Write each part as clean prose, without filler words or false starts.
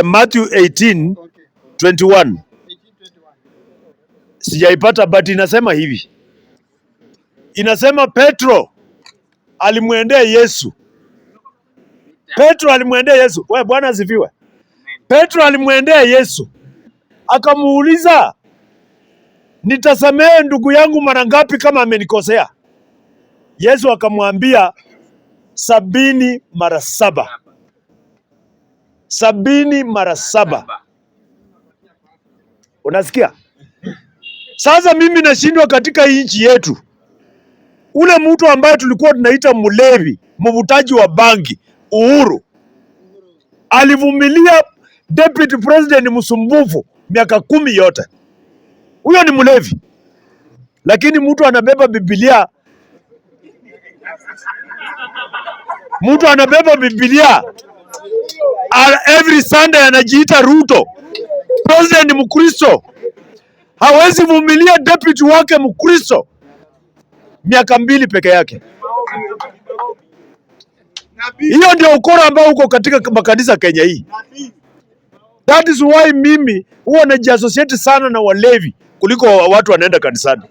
Matthew 18:21. Sijaipata but inasema hivi. Inasema Petro alimwendea Yesu. Petro alimwendea Yesu. Wewe Bwana asifiwe. Petro alimwendea Yesu. Akamuuliza, nitasamehe ndugu yangu mara ngapi kama amenikosea? Yesu akamwambia 70 mara 7. 70 mara 7. Unasikia? Sasa mimi nashindwa katika nchi yetu. Ule mtu ambaye tulikuwa tunaita mlevi, mvutaji wa bangi, Uhuru, alivumilia deputy president msumbufu miaka 10 yote. Huyo ni mlevi. Lakini mtu anabeba Biblia. Mtu anabeba Biblia. Every Sunday anajiita Ruto. President Mkristo. Hawezi vumilia deputy wake Mkristo miaka 2 peke yake. Hiyo ndio ukora ambao uko katika makanisa Kenya hii. That is why mimi huwa najiassociate sana na walevi kuliko watu wanaenda kanisani.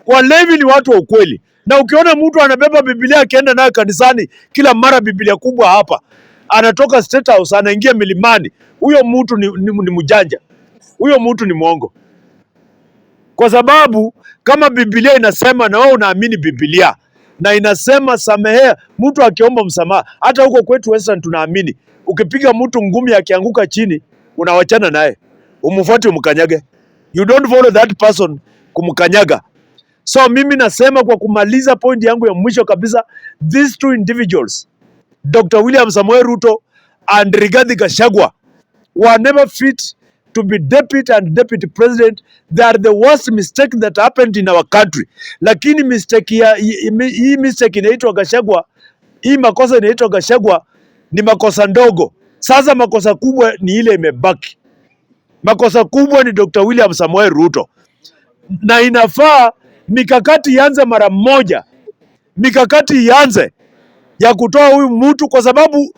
Walevi ni watu wa ukweli. Na ukiona mtu anabeba Biblia akienda nayo kanisani, kila mara Biblia kubwa hapa, anatoka State House anaingia milimani, huyo mtu ni mjanja. Huyo mtu ni mwongo. Kwa sababu kama Biblia inasema na wewe unaamini Biblia na inasema samehea mtu akiomba msamaha, hata huko kwetu Western tunaamini ukipiga mtu ngumi akianguka chini unawachana naye, umfuate umkanyage. You don't follow that person kumkanyaga. So mimi nasema kwa kumaliza point yangu ya mwisho kabisa, these two individuals, Dr. William Samoei Ruto and Rigathi Gachagua, were never fit to be deputy and deputy president. They are the worst mistake that happened in our country. Lakini hii mistake inaitwa Gachagua, hii makosa inaitwa Gachagua ni makosa ndogo. Sasa makosa kubwa ni ile imebaki. Makosa kubwa ni Dr. William Samoei Ruto. Na inafaa mikakati ianze mara moja. Mikakati ianze ya kutoa huyu mtu, kwa sababu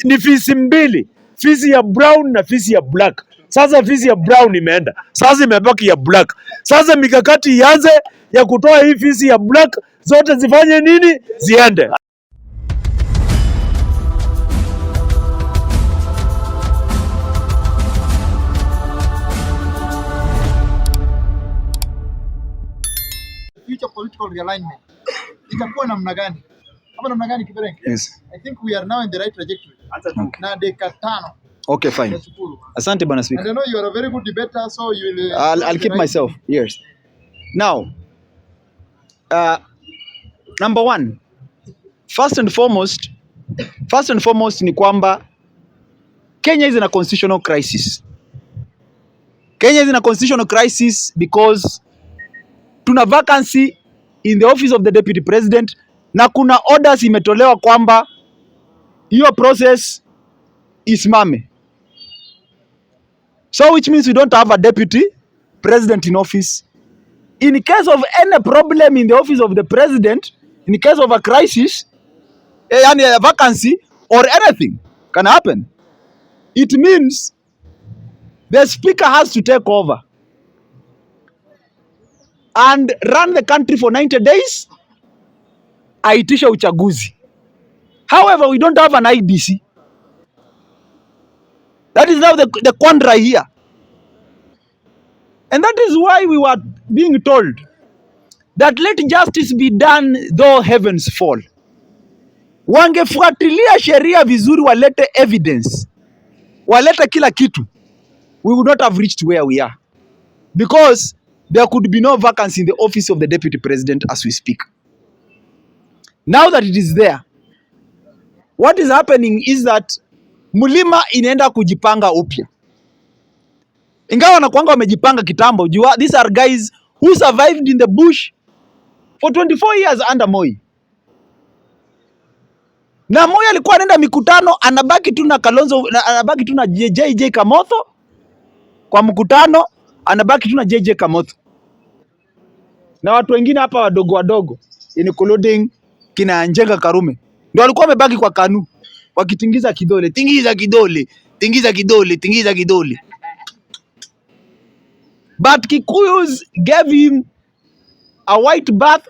ni fisi mbili. Fisi ya brown na fisi ya black. Sasa fisi ya brown imeenda. Sasa imebaki ya black. Sasa mikakati ianze ya kutoa hii fisi ya black, zote zifanye nini? Ziende. Future political realignment itakuwa namna gani? Ama namna gani Kiberenge? Yes. I think we are now in the right trajectory. Okay. Na dakika 5. Okay, fine. Asante Bwana Speaker. And I know you are a very good debater, so you will I'll keep myself. Yes. Now, number one, first and foremost ni kwamba Kenya is in a constitutional crisis. Kenya is in a constitutional crisis because tuna vacancy in the office of the deputy president na kuna orders imetolewa kwamba hiyo process isimame. So which means we don't have a deputy president in office. In case of any problem in the office of the president, in case of a crisis, a vacancy or anything can happen, it means the speaker has to take over and run the country for 90 days, aitisha uchaguzi. However, we don't have an IBC. That is now the quandary here. And that is why we were being told that let justice be done though heavens fall. Wangefuatilia sheria vizuri, walete evidence, walete kila kitu, we would not have reached where we are. Because there could be no vacancy in the office of the deputy president as we speak. Now that it is there, what is happening is that Mulima inaenda kujipanga upya. Ingawa wanakuanga wamejipanga kitambo. These are guys who survived in the bush for 24 years under Moi. Na Moi alikuwa anaenda mikutano, anabaki tu na Kalonzo, anabaki tu na JJ Kamotho kwa mkutano, anabaki tu na JJ Kamotho. Na watu wengine hapa wadogo including kina Njenga Karume ndio walikuwa wamebaki kwa KANU wakitingiza kidole, tingiza kidole, tingiza kidole. But Kikuyus gave him a white bath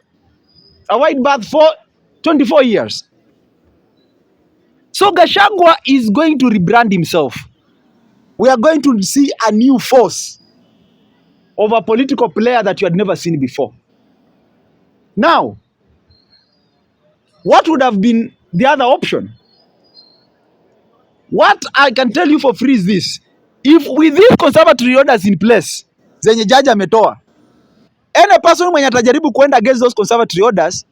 for 24 years. So Gachagua is going to rebrand himself. We are going to see a new force of a political player that you had never seen before. Now, what would have been the other option? What I can tell you for free is this. If with these conservatory orders in place, zenye jaji ametoa, any person mwenye atajaribu kwenda against those conservatory orders,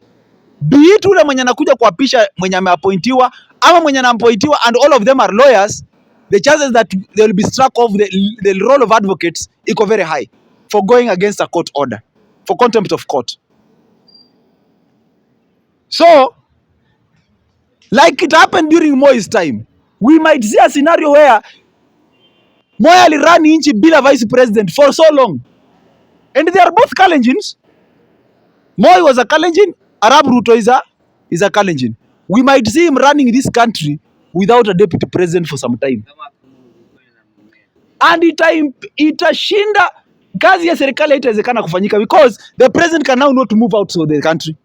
be it ule mwenye anakuja kuapisha mwenye ameappointiwa ama mwenye anaappointiwa and all of them are lawyers, the chances that they will be struck off the role of advocates iko very high for going against a court order, for contempt of court. So, like it happened during Moi's time, we might see a scenario where Moi alirun nchi bila vice president for so long. And they are both Kalenjins. Moi was a Kalenjin, Arab Ruto is a Kalenjin. We might see him running this country without a deputy president for some time. And itashinda kazi ya serikali haitawezekana kufanyika because the president can now not move out of the country.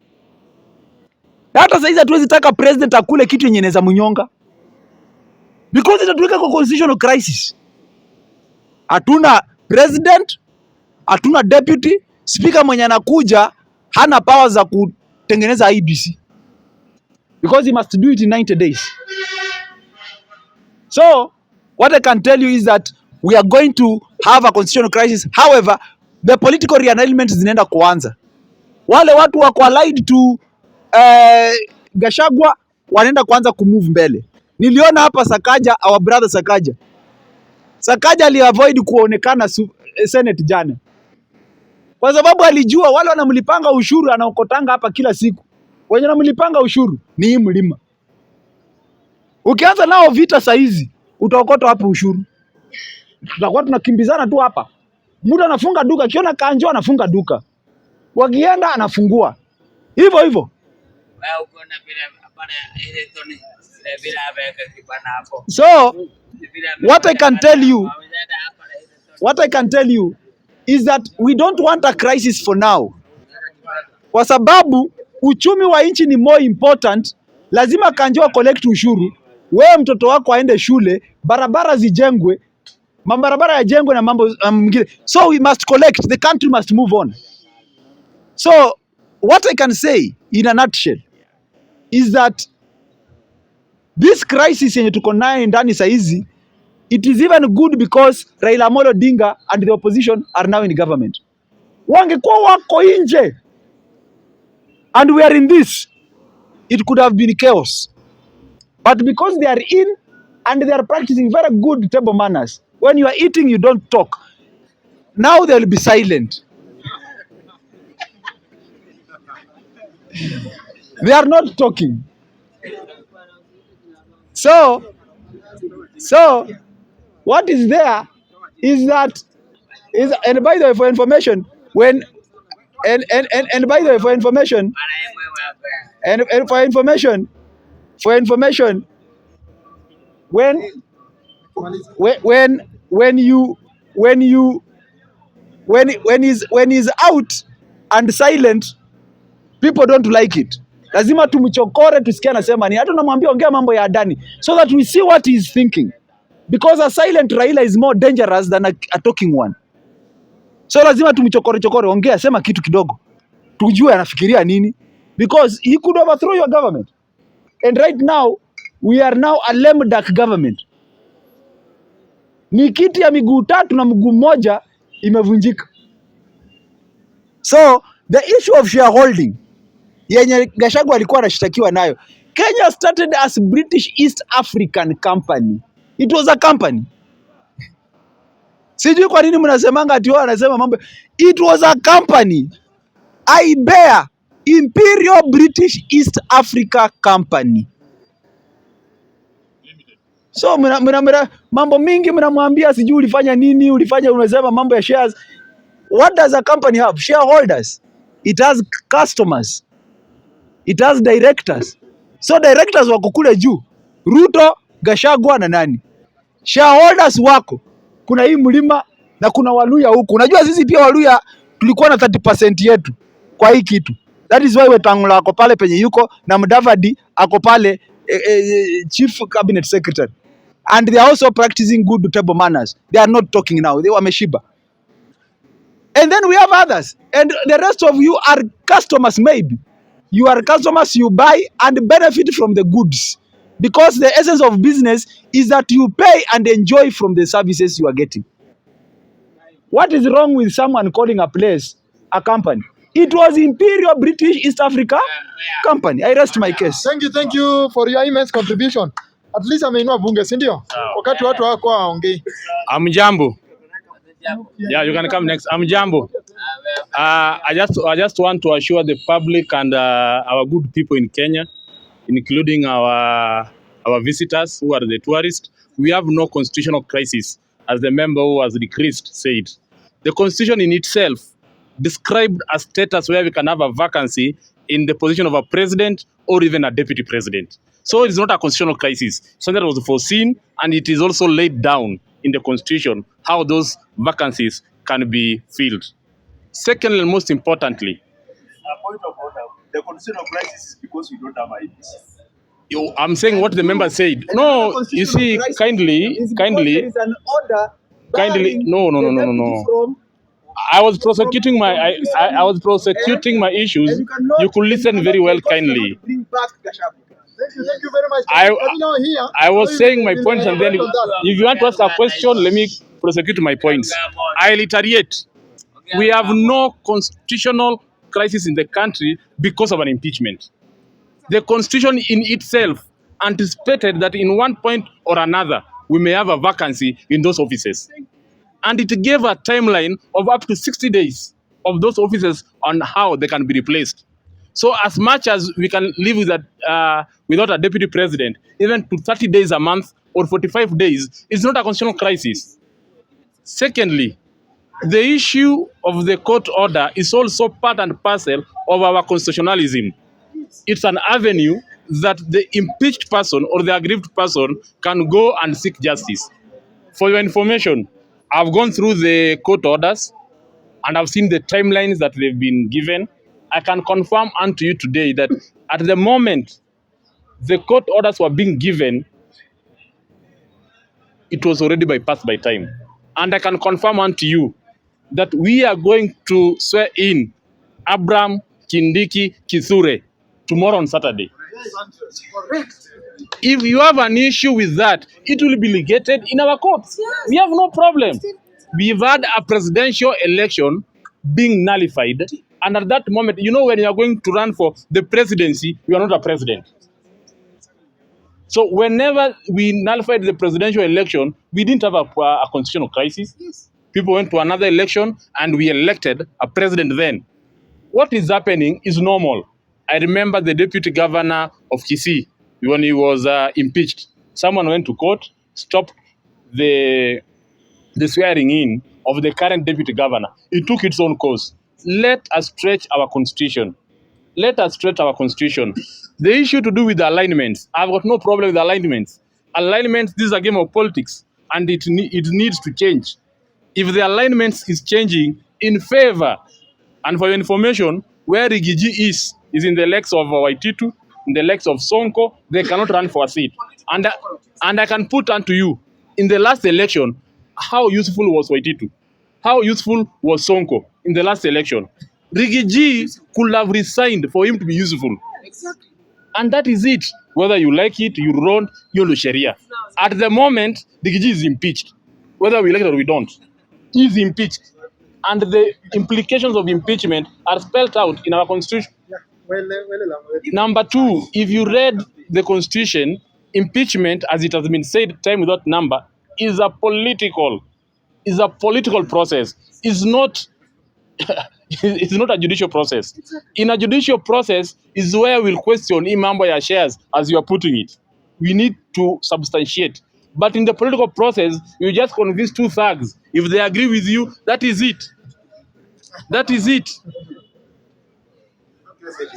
Hata saizi hatuwezi taka president akule kitu yenye inaweza munyonga because itatuweka kwa constitutional crisis. Hatuna president, hatuna deputy, speaker mwenye anakuja hana powers za kutengeneza IBC because he must do it in 90 days. So, what I can tell you is that we are going to have a constitutional crisis. However, the political realignment zinaenda kuanza. Wale watu wako allied to Gachagua wanaenda kuanza kumove mbele. Niliona hapa Sakaja, our brother Sakaja aliavoid kuonekana Senate jana. Kwa sababu alijua wale wanamlipanga ushuru anaokotanga hapa kila siku. Wenye wanamlipanga ushuru ni hii mlima. Ukianza nao vita saizi, utaokota hapa ushuru. Tutakuwa tunakimbizana tu hapa. Mtu anafunga duka, akiona kanjo anafunga duka. Wakienda anafungua. Hivyo. So, what I can tell you is that we don't want a crisis for now. Kwa sababu uchumi wa nchi ni more important, lazima kanjo collect ushuru. Wewe mtoto wako aende shule, barabara zijengwe, mabarabara yajengwe na mambo mengine. So we must collect, the country must move on. So what I can say in a nutshell is that this crisis yenye tuko nayo ndani saizi, it is even good because Raila Amolo Odinga and the opposition are now in government. Wangekuwa wako nje and we are in this, it could have been chaos. But because they are in and they are practicing very good table manners, when you are eating, you don't talk. Now they will be silent. They are not talking. So what is there is that and by the way for information when and by the way for information when he's out and silent, people don't like it. Lazima tumchokore tusikie anasema nini. Hata tunamwambia ongea mambo ya ndani so that we see what he is thinking. Because a silent Raila is more dangerous than a talking one. So lazima tumchokore, ongea, sema kitu kidogo. Tujue anafikiria nini. Because he could overthrow your government. And right now, we are now a lame duck government. Ni kiti ya miguu tatu na mguu mmoja imevunjika. So, the issue of shareholding yenye Gachagua alikuwa anashtakiwa nayo. Kenya started as British East African Company. It was a company. Sijui kwa nini mnasemanga ati wao wanasema mambo. It was a company. IBEA, Imperial British East Africa Company. So mambo mingi mnamwambia sijui ulifanya nini, unasema mambo ya shares. What does a company have? Shareholders. It has customers. It has directors. So directors wako kule juu. Ruto, Gachagua na nani? shareholders wako, kuna hii mlima na kuna Waluya huku. Unajua sisi pia Waluya tulikuwa na 30% yetu kwa hii kitu. That is why Wetangula ako pale penye yuko na Mudavadi ako pale chief cabinet secretary, and they are also practicing good table manners. They are not talking now, they wameshiba. And then we have others, and the rest of you are customers. Maybe you are customers, you buy and benefit from the goods, because the essence of business is that you pay and enjoy from the services you are getting. What is wrong with someone calling a place a company? It was Imperial British East Africa Company. I rest my case. Thank you for your immense contribution. At least ameinua bunge, si ndio? Wakati watu wako waongei. Amjambo. Yeah, you can come next. Amjambo. I just want to assure the public and our good people in Kenya, including our visitors who are the tourists, we have no constitutional crisis, as the member who was decreased said. The constitution in itself described a status where we can have a vacancy in the position of a president or even a deputy president. So it's not a constitutional crisis. Something that was foreseen, and it is also laid down in the constitution how those vacancies can be filled. Secondly, and most importantly, A point of order. The constitutional crisis is because we don't have IEBC. I'm saying what the member said. No, you see, kindly, There is an order. no. I was prosecuting I was prosecuting my issues. You could listen very well, kindly. Thank you very much. I was saying my points, and then if you want to ask a question, let me prosecute my points. I reiterate, we have no constitutional crisis in the country because of an impeachment. The constitution in itself anticipated that in one point or another, we may have a vacancy in those offices. And it gave a timeline of up to 60 days of those offices on how they can be replaced. So as much as we can live with that, without a deputy president, even to 30 days a month or 45 days, it's not a constitutional crisis. Secondly, the issue of the court order is also part and parcel of our constitutionalism. It's an avenue that the impeached person or the aggrieved person can go and seek justice. For your information, I've gone through the court orders and I've seen the timelines that they've been given. I can confirm unto you today that at the moment the court orders were being given, it was already bypassed by time. And I can confirm unto you that we are going to swear in Abraham Kindiki Kithure tomorrow on Saturday. If you have an issue with that, it will be litigated in our courts. We have no problem. We've had a presidential election being nullified, and at that moment, you know, when you are going to run for the presidency, you are not a president. So whenever we nullified the presidential election, we didn't have a constitutional crisis. People went to another election and we elected a president then. What is happening is normal. I remember the deputy governor of Kisii, when he was impeached. Someone went to court, stopped the swearing in of the current deputy governor. It took its own course. Let us stretch our constitution. Let us stretch our constitution. The issue to do with the alignments, I've got no problem with alignments. Alignments, this is a game of politics, and it needs to change. If the alignments is changing in favor, and for your information, where Rigiji is in the legs of Waititu, in the legs of Sonko, they cannot run for a seat. And I can put unto you, in the last election, how useful was Waititu? How useful was Sonko in the last election? Rigiji could have resigned for him to be useful. Exactly. And that is it. Whether you like it, you don't, you're Sharia. At the moment, Rigiji is impeached. Whether we like it or we don't, he is impeached. And the implications of impeachment are spelled out in our constitution. Number two, if you read the constitution, impeachment, as it has been said time without number, is a political process. It's not it's not a judicial process. In a judicial process is where we'll question imambo ya shares, as you are putting it. We need to substantiate. But in the political process, you just convince two thugs. If they agree with you, that is it. That is it.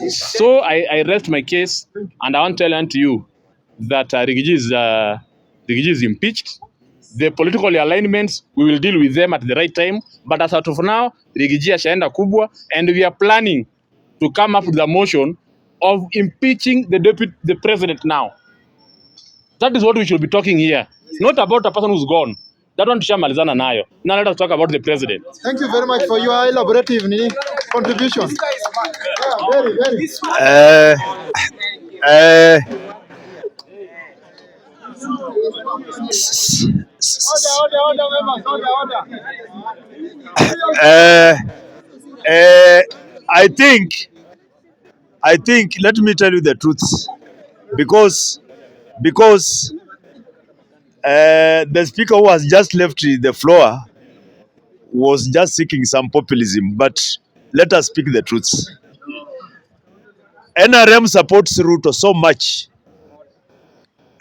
So I rest my case, and I want to tell unto you that Rigiji is impeached. The political alignments, we will deal with them at the right time. But as of now, Rigiji ashaenda kubwa, and we are planning to come up with a motion of impeaching the president now. That is what we should be talking here. Not about a person who's gone. That one tushamalizana nayo. Now let us talk about the president. Thank you very much for your elaborative contribution. Yeah, very, very. Uh, uh, Order, members, order. uh, I think, let me tell you the truth, because the speaker who has just left the floor was just seeking some populism, but let us speak the truth. NRM supports Ruto so much.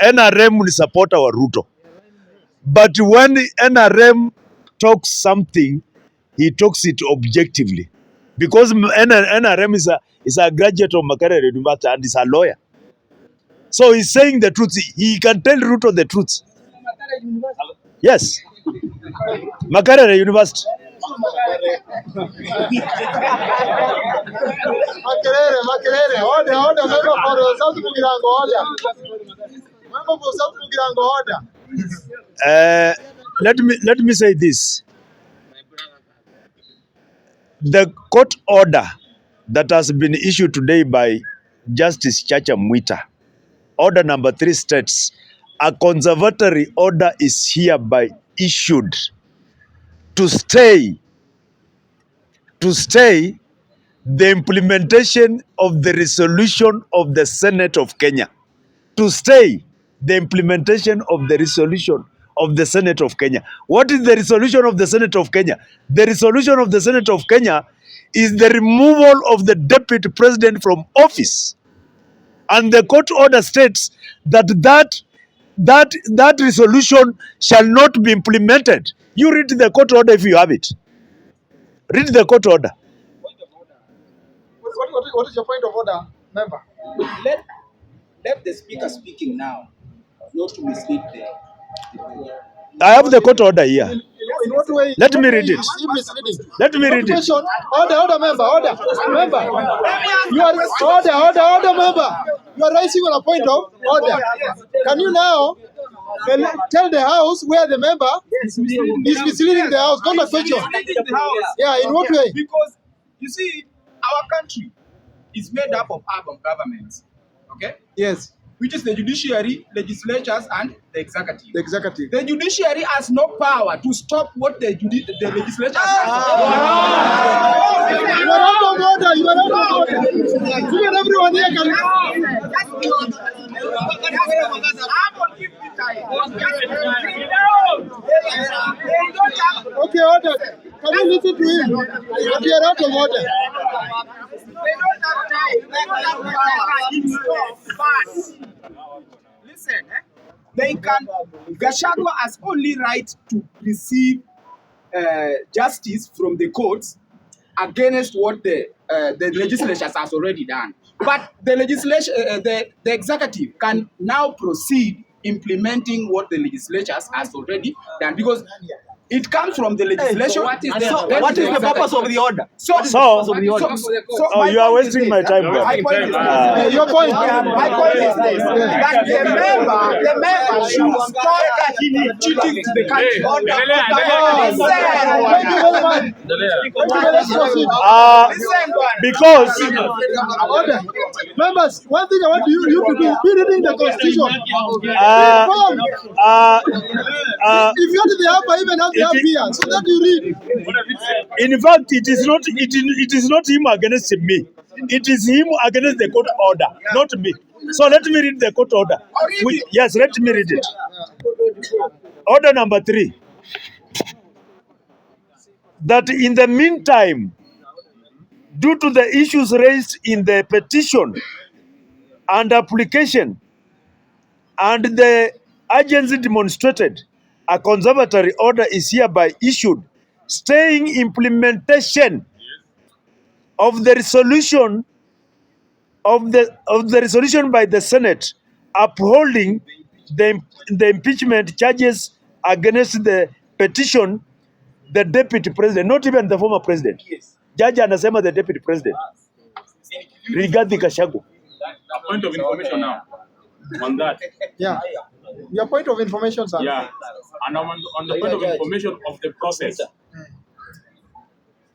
NRM will support our Ruto. But when NRM talks something, he talks it objectively. Because NRM is a graduate of Makerere University and is a lawyer. So he's saying the truth. He can tell Ruto the truth. Yes. Makerere University. Makerere, order, member for South Mugirango, order. Member for South Mugirango, order. Let me say this. The court order that has been issued today by Justice Chacha Mwita, order number 3 states, a conservatory order is hereby issued to stay the implementation of the resolution of the Senate of Kenya. To stay the implementation of the resolution of the Senate of Kenya. What is the resolution of the Senate of Kenya? The resolution of the Senate of Kenya is the removal of the deputy president from office. And the court order states that resolution shall not be implemented. You read the court order if you have it. Read the court order. What is your point of order, member? Let the speaker speaking now, not to mislead the I have the court order here. In what way? Let me read it. Let me read it. Order, member, order. Member. You are order, member. You are raising on a point of order. Can you now tell the House where the member is misleading the House? Not a question. Yeah, in what way? Because, you see, our country is made up of urban governments, okay? Yes. Which is the judiciary, legislatures, and the executive. The executive. The judiciary has no power to stop what the legislatures have. You are out of order. You are out of order. You and everyone here can. Okay, order. Can you listen to him? But you are out of order. They don't have time. They don't have power. But listen, they can. Gachagua has only right to receive justice from the courts against what the legislatures has already done. But the legislation, the executive can now proceed implementing what the legislatures has already done, because it comes from the legislation. What is the purpose of the order? You are wasting my time. My point is Yeah, your point. my point is this: that the member should stop cheating to the country. Thank you very much. Let's proceed. Because Order. Members, one thing I want you to do, be reading the Constitution. If you're the upper, even have the up here, so that you read. in fact, it is not him against me. It is him against the court order, not me. So let me read the court order. Yes, let me read it. Order number 3. That in the meantime, due to the issues raised in the petition and application and the urgency demonstrated, a conservatory order is hereby issued staying implementation of the resolution resolution by the Senate upholding the impeachment charges against the petition the deputy president, not even the former president. Judge anasema the deputy president Rigathi Gachagua. A point of information now on that. Yeah. Your point of information, sir. Yeah, and on the point of information of the process.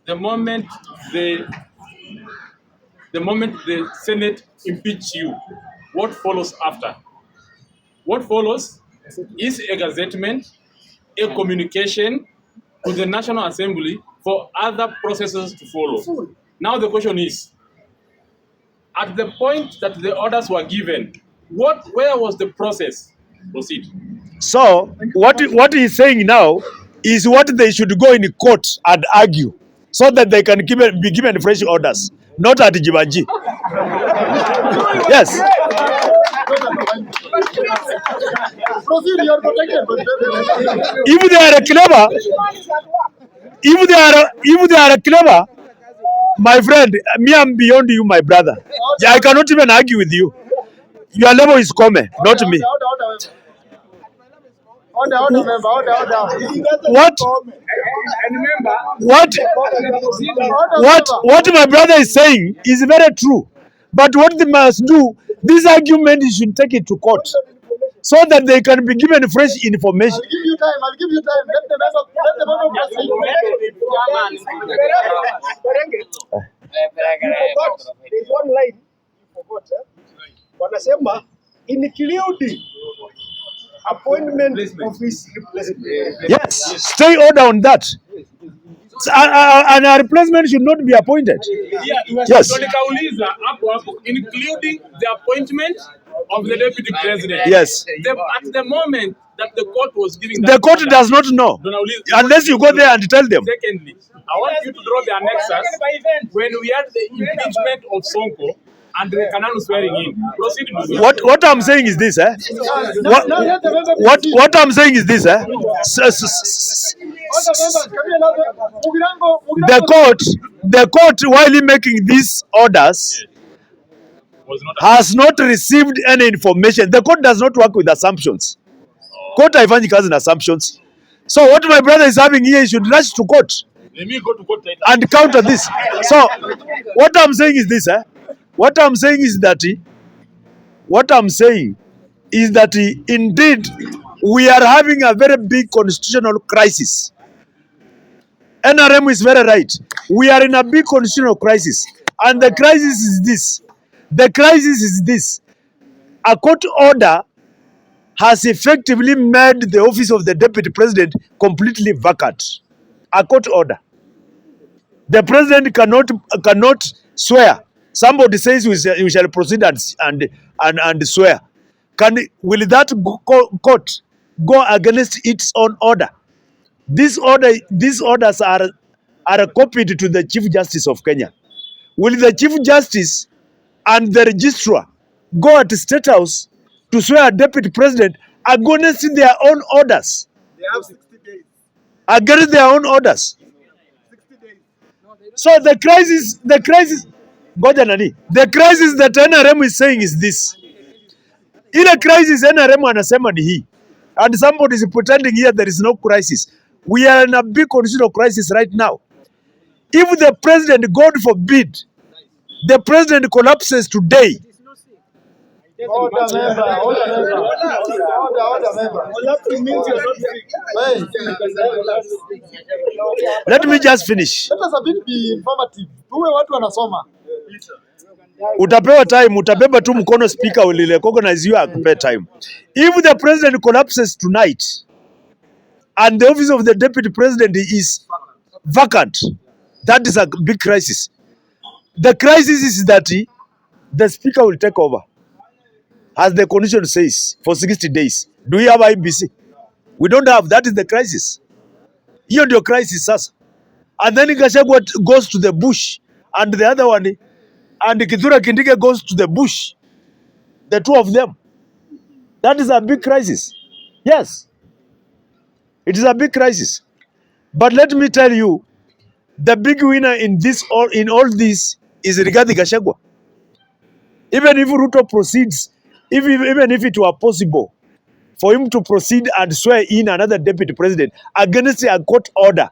The moment the Senate impeach you, what follows after? What follows is a gazettement, a communication to the National Assembly for other processes to follow. Now the question is, at the point that the orders were given, where was the process? Proceed. So what he's saying now is what they should go in court and argue so that they can be given fresh orders, not at Jibanji. Yes. Proceed, you are protected. If they are clever, my friend, me I'm beyond you, my brother. I cannot even argue with you. Your level is common, not me. Order, member. What my brother is saying is very true. But what they must do, this argument, you should take it to court so that they can be given fresh information. I'll give you time. Let the member proceed. There's one line you forgot. Wanasema including appointment of his replacement. Yes, stay order on that. And a replacement should not be appointed. Yes. Including the appointment of the deputy president. Yes. At the moment that the court was giving The court does not know unless you go there and tell them. Secondly, I want you to draw the annexes when we had the impeachment of Sonko and the Kananu swearing in. Proceed. What I'm saying is this, What I'm saying is this, The court, while making these orders, has not received any information. The court does not work with assumptions. Court haifanyi kazi na assumptions. So what my brother is having here, he should rush to court. Let me go to court later And counter this. So what I'm saying is this, What I'm saying is that indeed we are having a very big constitutional crisis. NRM is very right. We are in a big constitutional crisis. And the crisis is this. A court order has effectively made the office of the deputy president completely vacant. A court order. The president cannot swear. Somebody says we shall proceed and swear. Will that court go against its own order? These orders are copied to the Chief Justice of Kenya. Will the Chief Justice and the registrar go at the State House to swear a deputy president against their own orders? They have 60 days. Against their own orders. 60 days. So the crisis that NRM is saying is this. In a crisis, NRM anasema ni hii. And somebody is pretending here there is no crisis. We are in a big constitutional crisis right now. If the president, God forbid, the president collapses today, Order, member. let me just finish. Let us a bit be informative. Tuwe watu wanasoma. Utapewa time, utabeba tu mkono speaker will recognize you and pay time. If the president collapses tonight and the office of the deputy president is vacant, that is a big crisis. The crisis is that the speaker will take over, as the constitution says, for 60 days. Do we have IBC? We don't have. That is the crisis. Hiyo ndio crisis sasa. And then Gachagua goes to the bush, and the other one, and Kithure Kindiki goes to the bush. The two of them. That is a big crisis. Yes. It is a big crisis. But let me tell you, the big winner in all this is Rigathi Gachagua. Even if Ruto proceeds, even if it were possible for him to proceed and swear in another deputy president against a court order,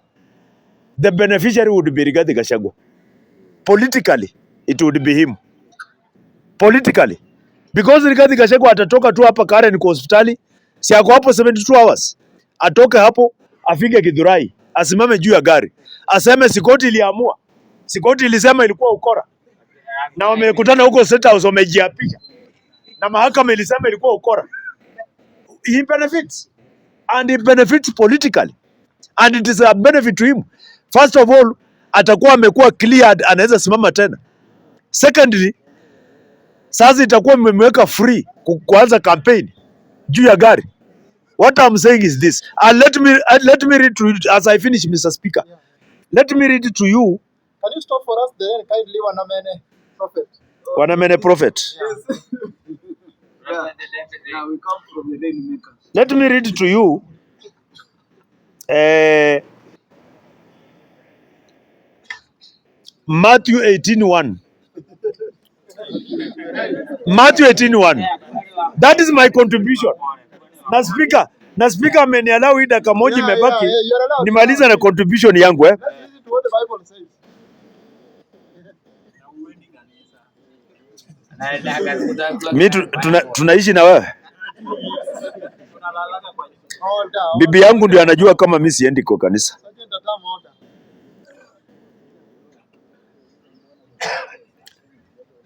the beneficiary would be Rigathi Gachagua. Politically, it would be him. Politically. Because Rigathi Gachagua atatoka tu hapa Karen kwa hospitali, si ako hapo 72 hours. Atoke hapo, afike Githurai, asimame juu ya gari. Aseme sikoti iliamua. Sikoti ilisema ilikuwa ukora. Na wamekutana huko State House wamejiapisha. Na mahakama ilisema ilikuwa ukora. He benefits. And he benefits politically. And it is a benefit to him. First of all, atakuwa amekuwa cleared, anaweza simama tena. Secondly, sasa itakuwa mmemweka free kuanza campaign juu ya gari. What I'm saying is this. Let me read to you as I finish, Mr. Speaker. Yeah. Let me read to you. Can you stop for us there? Kindly, Wanamene Prophet. Wanamene Prophet. Yes. Yeah, we come from the Rainmakers. Let me read to you. Matthew 18:1. Matthew 18:1. That is my contribution. Na speaker ameniallow hii dakika moja imebaki. You're allowed. Nimaliza na contribution yangu Let's listen to what the Bible says. Tunaishi na wewe. Order. Bibi yangu ndio anajua kama mimi siendi kwa kanisa. Sergeant Atam, order.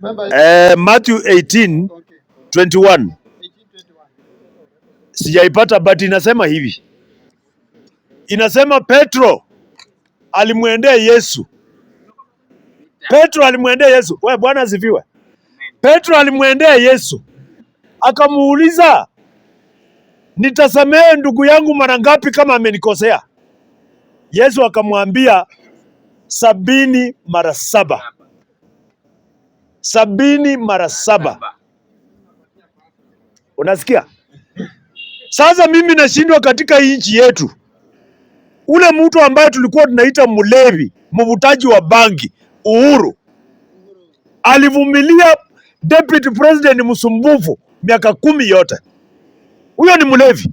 Remember, Matthew 18:21. okay. 1821. Sijaipata but inasema hivi. Inasema Petro alimwendea Yesu. Petro alimwendea Yesu. Wewe Bwana asifiwe. Petro alimwendea Yesu. Akamuuliza, nitasamehe ndugu yangu mara ngapi kama amenikosea? Yesu akamwambia 70 mara 7. 70 mara 7. Unasikia? Sasa mimi nashindwa katika hii nchi yetu. Ule mtu ambaye tulikuwa tunaita mlevi, mvutaji wa bangi, Uhuru, alivumilia deputy president msumbufu miaka 10 yote. Huyo ni mlevi.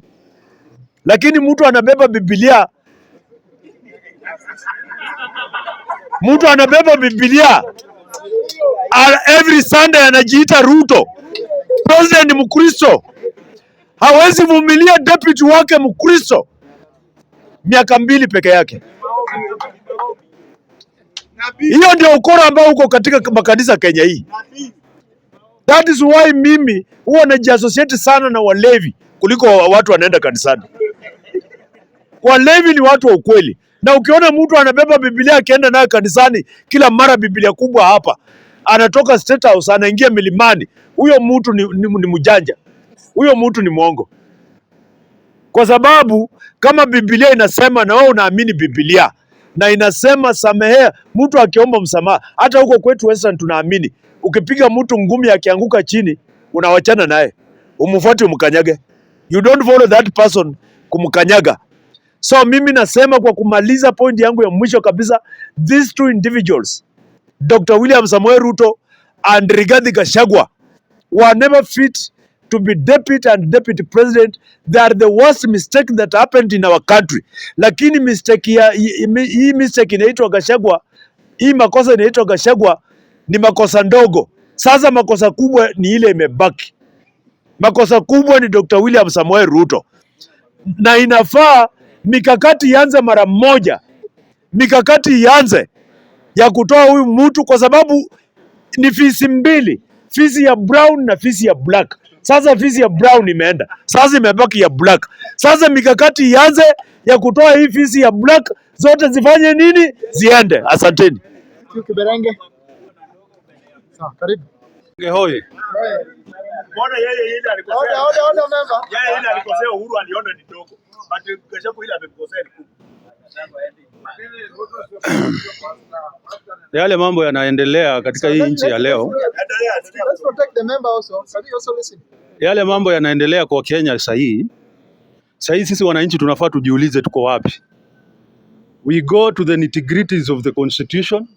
Lakini mtu anabeba Biblia. Mtu anabeba Biblia. Every Sunday anajiita Ruto. President Mkristo. Hawezi vumilia deputy wake Mkristo miaka 2 peke yake. Hiyo ndio ukora ambao uko katika makanisa Kenya hii. That is why mimi huwa najiassociate sana na walevi kuliko watu wanaenda kanisani. Walevi ni watu wa ukweli. Na ukiona mtu anabeba Biblia akienda nayo kanisani, kila mara Biblia kubwa hapa, anatoka State House anaingia milimani, huyo mtu ni mjanja. Huyo mtu ni mwongo. Kwa sababu kama Biblia inasema na wewe unaamini Biblia na inasema samehea mtu akiomba msamaha, hata huko kwetu Western tunaamini ukipiga mtu ngumi akianguka chini unawachana naye, umfuate umkanyage. You don't follow that person kumkanyaga. So mimi nasema kwa kumaliza point yangu ya mwisho kabisa, these two individuals, Dr. William Samoei Ruto and Rigathi Gachagua, were never fit to be deputy and deputy president. They are the worst mistake that happened in our country. Lakini hii mistake inaitwa Gachagua, hii makosa inaitwa Gachagua ni makosa ndogo. Sasa makosa kubwa ni ile imebaki. Makosa kubwa ni Dr. William Samoei Ruto. Na inafaa mikakati ianze mara moja. Mikakati ianze ya kutoa huyu mtu, kwa sababu ni fisi mbili. Fisi ya brown na fisi ya black. Sasa fisi ya brown imeenda. Sasa imebaki ya black. Sasa mikakati ianze ya kutoa hii fisi ya black, zote zifanye nini? Ziende. Asanteni. Kiberenge. Sawa, karibu. Hoi. Mbona yeye alikosea? Order member. Yeye alikosea, Uhuru aliona ni dogo. But Gachagua ile amekosea ni kubwa. Yale mambo yanaendelea katika hii nchi ya leo. Let's protect the member also. Can you also listen? Yale mambo yanaendelea kwa Kenya sasa hii sisi wananchi tunafaa tujiulize tuko wapi. We go to the nitty-gritties of the constitution.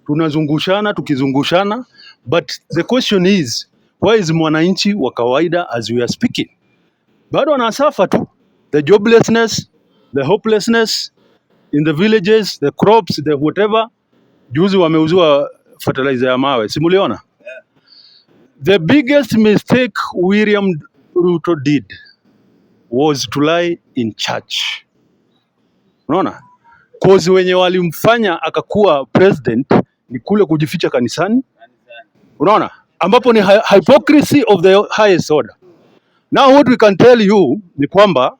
Tunazungushana tukizungushana, but the question is, why is mwananchi wa kawaida as we are speaking? bado wanasafa tu, the joblessness, the hopelessness in the villages, the crops, the whatever. Juzi wameuziwa fertilizer ya mawe, simuliona? The biggest mistake William Ruto did was to lie in church. Unaona? Cause wenye walimfanya akakuwa president ni kule kujificha kanisani. Unaona? Ambapo ni hypocrisy of the highest order. Now what we can tell you ni kwamba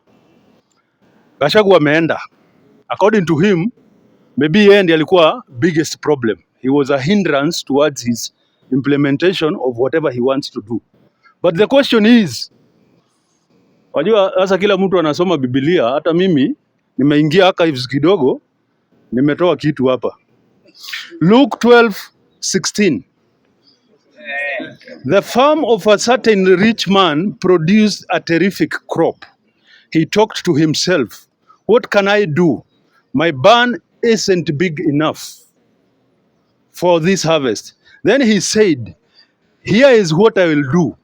Gachagua ameenda. According to him, maybe yeye ndiye alikuwa biggest problem. He was a hindrance towards his implementation of whatever he wants to do. But the question is, wajua sasa kila mtu anasoma Biblia, hata mimi nimeingia archives kidogo, nimetoa kitu hapa. Luke 12:16. The farm of a certain rich man produced a terrific crop. He talked to himself, what can I do? My barn isn't big enough for this harvest. Then he said, here is what I will do.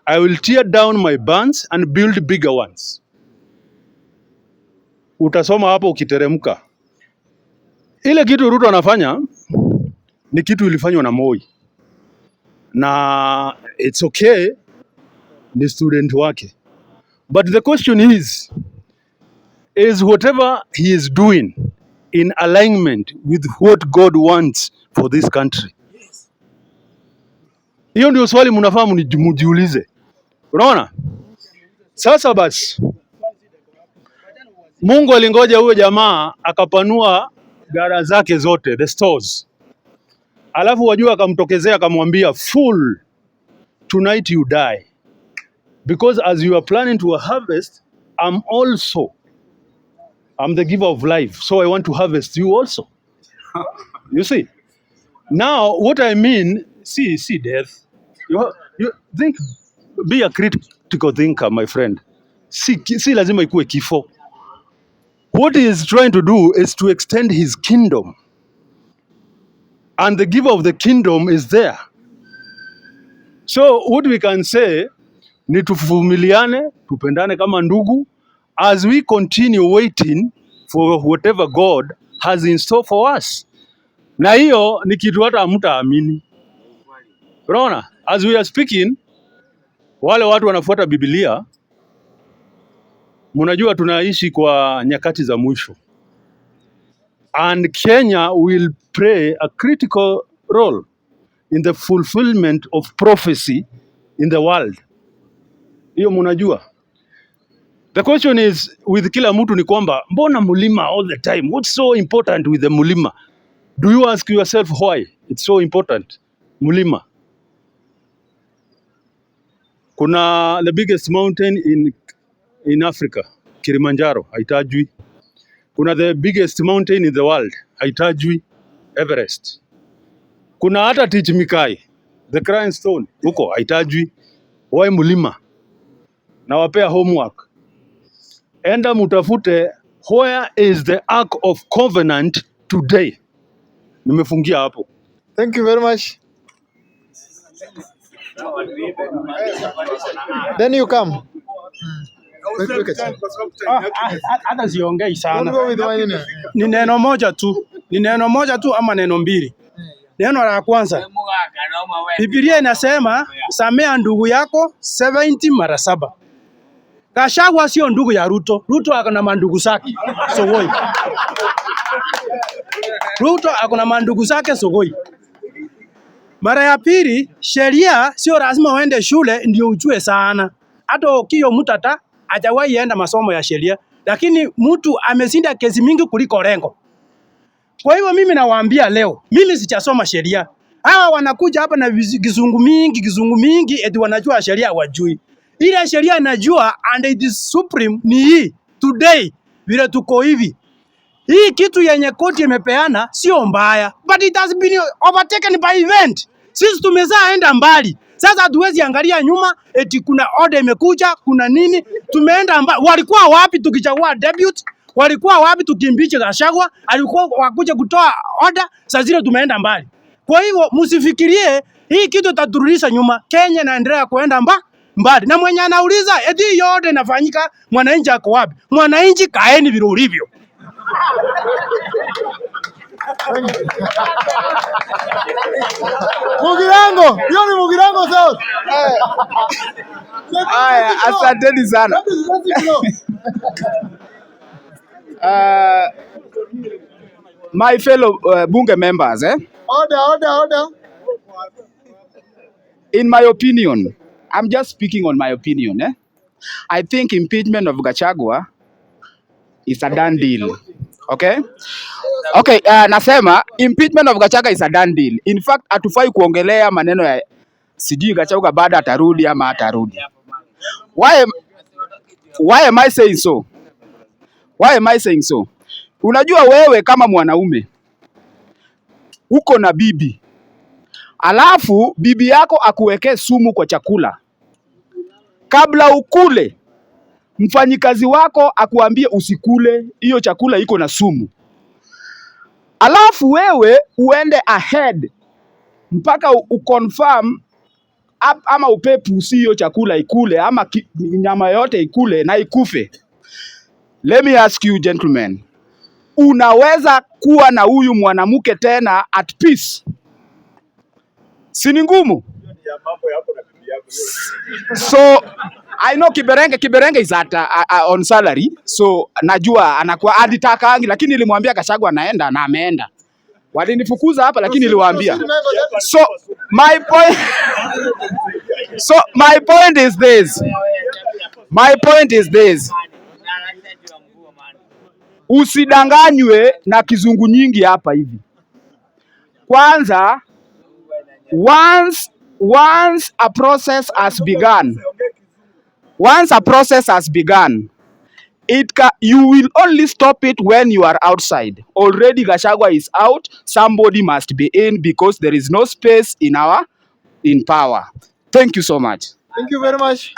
I will tear down my barns and build bigger ones. Utasoma hapo ukiteremka. Ile kitu Ruto anafanya ni kitu ilifanywa na Moi. Na it's okay, ni student wake. But the question is whatever he is doing in alignment with what God wants for this country? Hiyo ndio swali mnafaa mjiulize. Unaona? Sasa basi Mungu alingoja huyo jamaa akapanua gara zake zote, the stores. Alafu wajua akamtokezea akamwambia, fool, tonight you die. Because as you are planning to harvest, I'm the giver of life, so I want to harvest you also. You see? Now, what I mean, see death. You think, be a critical thinker, my friend. Si lazima ikuwe kifo. What he is trying to do is to extend his kingdom. And the giver of the kingdom is there. So what we can say, ni tuvumiliane, tupendane kama ndugu, as we continue waiting for whatever God has in store for us. Na hiyo ni kitu hata hamtaamini. Unaona? As we are speaking, wale watu wanafuata Biblia, mnajua tunaishi kwa nyakati za mwisho. And Kenya will play a critical role in the fulfillment of prophecy in the world. Hiyo mnajua. The question is, with kila mtu ni kwamba, mbona mulima all the time? What's so important with the mulima? Do you ask yourself why it's so important? Mulima. Kuna the biggest mountain in Africa, Kilimanjaro, haitajwi. Kuna the biggest mountain in the world, haitajwi, Everest. Kuna hata Tichimikai, the Crying Stone, huko haitajwi. Why mulima? Na wapea homework. Enda mutafute, where is the Ark of Covenant today? Nimefungia hapo. Thank you very much. Then you come. Hata siongei sana. Don't go with one. Ni neno moja tu ama neno mbili. Neno la kwanza, Biblia inasema samea ndugu yako 70 mara 7. Gachagua sio ndugu ya Ruto. Ruto akona mandugu zake Sogoi. Ruto akona mandugu zake Sogoi. Mara ya pili, sheria sio lazima uende shule ndio ujue sana. Hata ukio mutata hajawahi enda masomo ya sheria, lakini mtu ameshinda kesi mingi kuliko Rengo. Kwa hivyo mimi nawaambia leo, mimi sijasoma sheria. Hawa wanakuja hapa na kizungu mingi eti wanajua sheria hawajui. Ile sheria najua and it is supreme ni hii today vile tuko hivi. Hii kitu yenye koti imepeana sio mbaya, but it has been overtaken by event. Sisi tumezaenda mbali. Sasa hatuwezi angalia nyuma eti kuna order imekuja, kuna nini? Tumeenda mbali. Walikuwa wapi tukichagua debut? Walikuwa wapi tukimbiche Gachagua? Alikuwa wakuja kutoa order, sasa zile tumeenda mbali. Kwa hivyo msifikirie hii kitu taturudisha nyuma. Kenya inaendelea kuenda mbali. Na mwenye anauliza eti yote inafanyika mwananchi ako wapi? Mwananchi kaeni vile ulivyo. Mugirango, hiyo ni Mugirango South. Haya, asanteni sana. My fellow bunge members, Order. in my opinion, I'm just speaking on my opinion. I think impeachment of Gachagua is a done deal. Okay? Okay, nasema impeachment of Gachagua is a done deal. In fact, hatufai kuongelea maneno ya sijui Gachagua baada atarudi ama atarudi. Why am I saying so? Why am I saying so? Unajua wewe kama mwanaume uko na bibi, alafu bibi yako akuwekee sumu kwa chakula, kabla ukule mfanyikazi wako akuambie usikule, hiyo chakula iko na sumu, alafu wewe uende ahead mpaka uconfirm ama upepu si hiyo chakula ikule ama nyama yote ikule na ikufe. Let me ask you gentlemen, unaweza kuwa na huyu mwanamke tena at peace? Si ni ngumu? So I know Kiberenge is at on salary, so najua anakuwa aditakangi, lakini nilimwambia Gachagua anaenda na ameenda. Walinifukuza hapa lakini niliwaambia. So my point is this. Usidanganywe na kizungu nyingi hapa hivi. Kwanza, once a process has begun, you will only stop it when you are outside. Already Gachagua is out, somebody must be in because there is no space in power. Thank you so much. Thank you very much.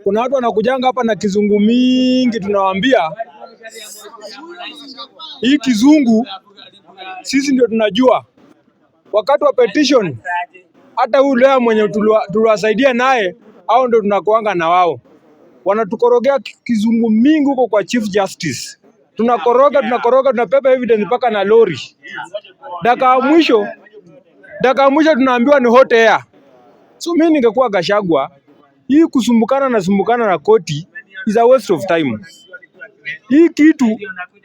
Kuna watu wanakujanga hapa na kizungu mingi, tunawaambia hii kizungu sisi ndio tunajua. Wakati wa petition, hata huyu leo mwenye tuliwasaidia naye, hao ndio tunakuanga na wao. Wanatukorogea kizungu mingi huko kwa Chief Justice. Tunakoroga, tunapepa evidence mpaka na lori. Dakika ya mwisho tunaambiwa ni hot air. So mimi ningekuwa Gachagua, hii kusumbukana na koti is a waste of time. Hii kitu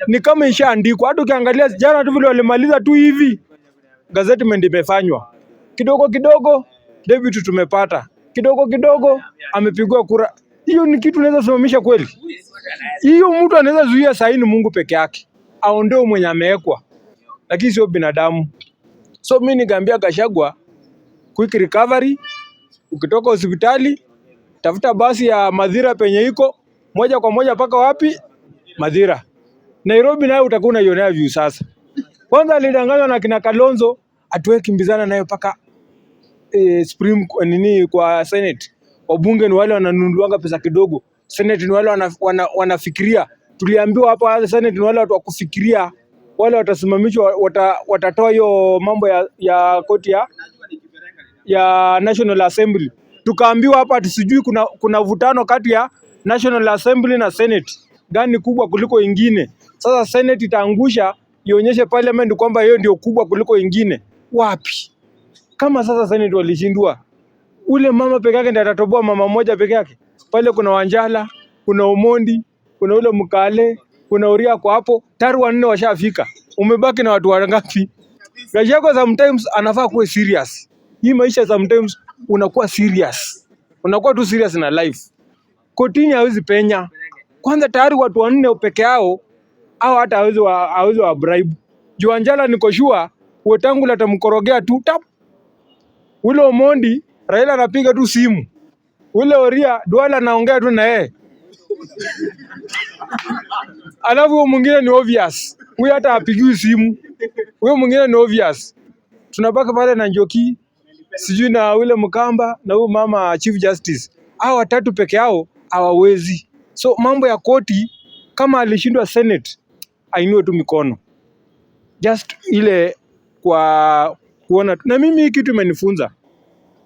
ni kama ishaandikwa. Hata ukiangalia jana tu vile walimaliza tu hivi, gazeti imefanywa. Kidogo David tumepata. Kidogo amepigwa kura. Hiyo ni kitu unaweza simamisha kweli? Hiyo mtu anaweza zuia saini Mungu peke yake. Aondoe mwenye amewekwa. Lakini sio binadamu. So mimi ningeambia Gachagua, quick recovery, ukitoka hospitali tafuta basi ya Madhira penye iko moja kwa moja paka wapi? Madhira. Nairobi nayo utakuwa unaionea view sasa. Kwanza alidanganywa na kina Kalonzo atuwe kimbizana nayo paka kwa Senate. Wabunge ni wale wananunuliwanga pesa kidogo. Senate ni wale wanafikiria. Tuliambiwa hapa Senate ni wale watu wa kufikiria. Wale watasimamishwa, watatoa hiyo mambo ya koti ya National Assembly. Tukaambiwa hapa tusijui kuna vutano kati ya National Assembly na Senate. Gani kubwa kuliko ingine? Sasa Senate itaangusha ionyeshe parliament kwamba hiyo ndio kubwa kuliko ingine. Wapi? Kama sasa Senate walishindwa, ule mama peke yake ndiye atatoboa, mama mmoja peke yake. Pale kuna Wanjala, kuna Omondi, kuna ule Mkale, kuna Uria kwa hapo, tayari wanne washafika. Umebaki na watu wangapi? Gachagua sometimes anafaa kuwa serious. Hii maisha sometimes unakuwa serious. Unakuwa tu serious na life. Kotini hawezi penya. Kwanza tayari watu wanne peke yao au hata hawezi wa bribe. Wanjala niko sure Wetangula atamkorogea tu tap. Ule Omondi Raila anapiga tu simu. Ule Oria Duala anaongea tu na yeye. Alafu huyo mwingine ni obvious. Huyo hata hapigiwi simu. Huyo mwingine ni obvious. Tunabaki pale na Njoki, sijui na ule Mkamba na huyo mama Chief Justice. Hao watatu peke yao hawawezi. So mambo ya koti kama alishindwa Senate, ainue tu mikono. just ile kwa kuona. Na mimi hii kitu imenifunza